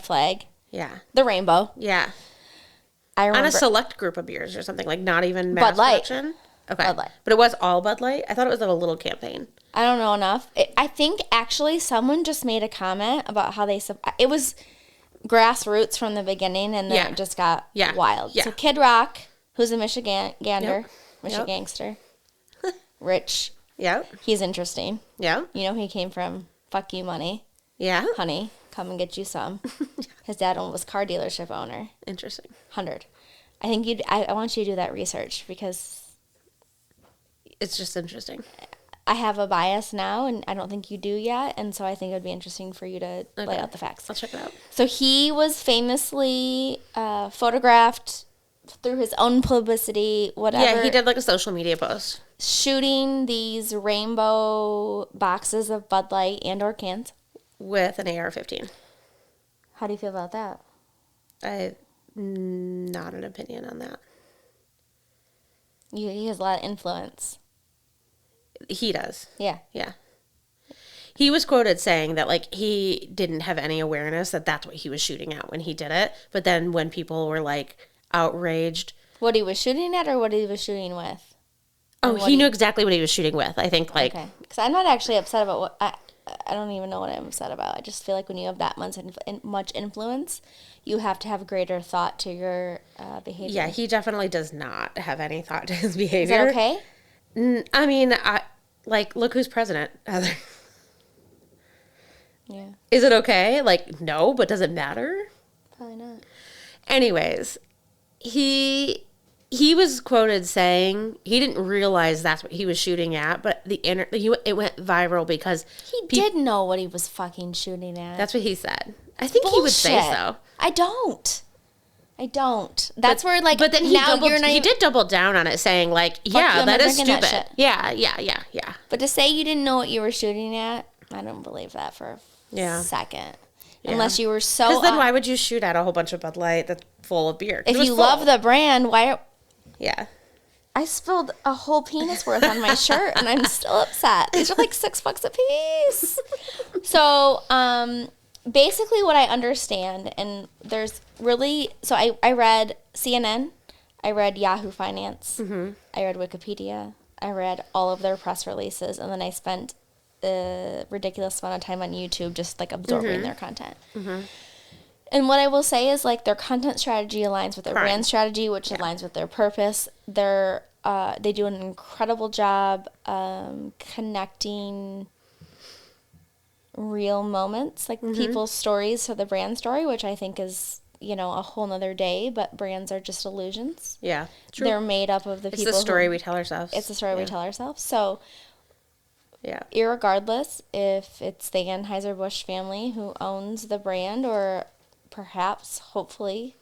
flag. Yeah. The rainbow. Yeah. I remember. On a select group of beers or something, like not even mass production. Okay. Bud Light. But it was all Bud Light? I thought it was a little campaign. I don't know enough. I think actually someone just made a comment about how it was grassroots from the beginning, and then it just got wild. Yeah. So Kid Rock, who's a Michigangster, Rich. Yep. He's interesting. Yeah. You know, he came from fuck you money. Yeah. Honey, come and get you some. His dad was car dealership owner. Interesting. 100. I think I want you to do that research because it's just interesting. I have a bias now, and I don't think you do yet, and so I think it would be interesting for you to lay out the facts. I'll check it out. So he was famously photographed through his own publicity, whatever. Yeah, he did like a social media post. Shooting these rainbow boxes of Bud Light and or cans. With an AR-15. How do you feel about that? I have not an opinion on that. He has a lot of influence. He does. Yeah. Yeah. He was quoted saying that, like, he didn't have any awareness that that's what he was shooting at when he did it. But then when people were, like, outraged. What he was shooting at or what he was shooting with? Oh, he knew exactly what he was shooting with. I think, like... Okay. Because I'm not actually upset about what... I don't even know what I'm upset about. I just feel like when you have that much influence, you have to have greater thought to your behavior. Yeah, he definitely does not have any thought to his behavior. Is that okay? I mean, look who's president, Heather. Yeah. Is it okay? Like, no, but does it matter? Probably not. Anyways, he was quoted saying he didn't realize that's what he was shooting at, but it went viral because he did know what he was fucking shooting at. That's what he said. I think he would say so. I don't. That's where, like, but then he did double down on it, saying, like, yeah, that is stupid. That yeah. But to say you didn't know what you were shooting at, I don't believe that for a second. Yeah. Unless you were so... Because then why would you shoot at a whole bunch of Bud Light that's full of beer? If you love the brand, why... Yeah. I spilled a whole penis worth on my shirt, and I'm still upset. These are like $6 a piece. So, basically what I understand, and there's really... So I read CNN. I read Yahoo Finance. Mm-hmm. I read Wikipedia. I read all of their press releases, and then I spent a ridiculous amount of time on YouTube just, like, absorbing their content. Mm-hmm. And what I will say is, like, their content strategy aligns with their brand strategy, which aligns with their purpose. They do an incredible job connecting real moments, like people's stories to the brand story, which I think is, a whole nother day, but brands are just illusions. Yeah, true. They're made up of the people. It's the story we tell ourselves. It's the story we tell ourselves. So... Yeah. Irregardless if it's the Anheuser Busch family who owns the brand, or perhaps, hopefully,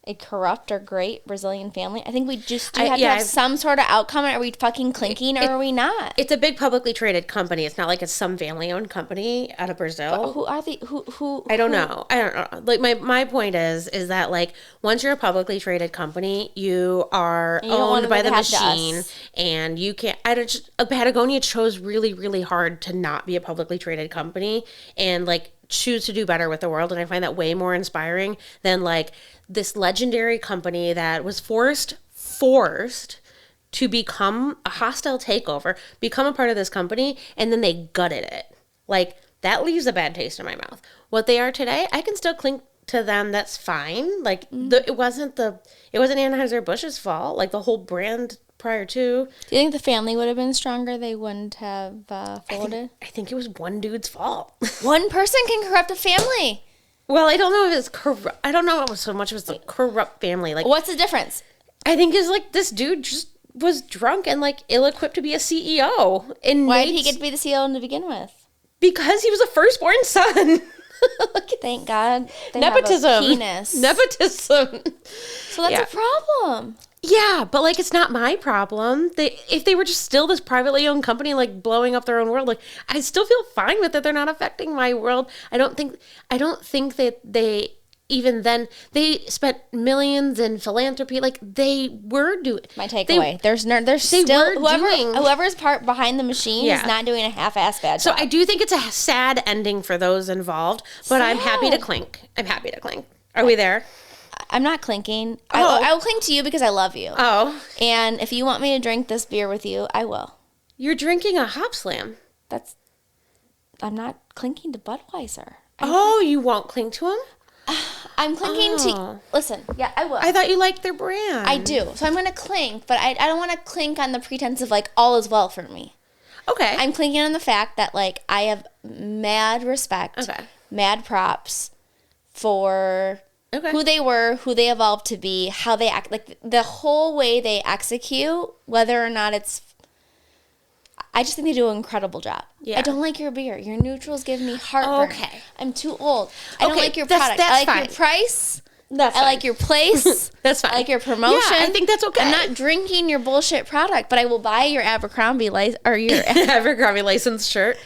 a corrupt or great Brazilian family, I think we just have to have some sort of outcome. Are we fucking clinking, or are we not? It's a big publicly traded company. It's not like it's some family-owned company out of Brazil. But who are they? Who? I don't know. Like, my point is that, like, once you're a publicly traded company, you are owned by the machine, and you can't... Patagonia chose really, really hard to not be a publicly traded company, and, like, choose to do better with the world. And I find that way more inspiring than, like, this legendary company that was forced to become a hostile takeover, become a part of this company, and then they gutted it. Like, that leaves a bad taste in my mouth. What they are today, I can still cling to them. That's fine. Like, it wasn't Anheuser Busch's fault. Like, the whole brand prior to. Do you think the family would have been stronger? They wouldn't have folded? I think it was one dude's fault. One person can corrupt a family. Well, I don't know if it's corrupt. I don't know so much as the corrupt family. Like, what's the difference? I think is, like, this dude just was drunk and, like, ill-equipped to be a CEO. And why did he get to be the CEO to begin with? Because he was a firstborn son. Thank God. Nepotism. Have a penis. Nepotism. So that's a problem. Yeah, but, like, it's not my problem. If they were just still this privately owned company, like, blowing up their own world, like, I still feel fine with it. They're not affecting my world. I don't think that they even then, they spent millions in philanthropy. Like, they were doing... My takeaway. There's still... Whoever's behind the machine is not doing a half-assed bad job. So I do think it's a sad ending for those involved, but I'm happy to clink. Are we there? I'm not clinking. I will clink to you because I love you. Oh. And if you want me to drink this beer with you, I will. You're drinking a Hop Slam. I'm not clinking to Budweiser. You won't clink to them? I'm clinking to... Listen, yeah, I will. I thought you liked their brand. I do. So I'm going to clink, but I don't want to clink on the pretense of, like, all is well for me. Okay. I'm clinking on the fact that, like, I have mad respect, mad props for... Who they were, who they evolved to be, how they act, like the whole way they execute, whether or not it's... I just think they do an incredible job. Yeah. I don't like your beer. Your neutrals give me heartburn. Okay. I'm too old. I don't like your product. I like your price. I like your place. That's fine. I like your promotion. Yeah, I think that's okay. I'm not drinking your bullshit product, but I will buy your Abercrombie Abercrombie licensed shirt.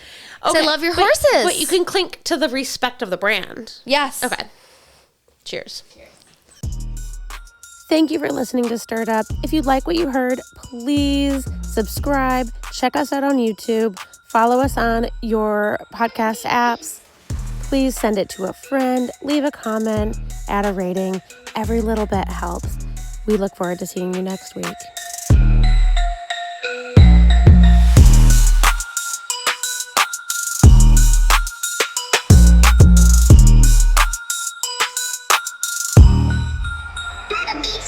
Okay. I love your horses. But you can clink to the respect of the brand. Yes. Okay. Cheers. Thank you for listening to Stirred Up. If you like what you heard, please subscribe. Check us out on YouTube. Follow us on your podcast apps. Please send it to a friend. Leave a comment. Add a rating. Every little bit helps. We look forward to seeing you next week. the beat.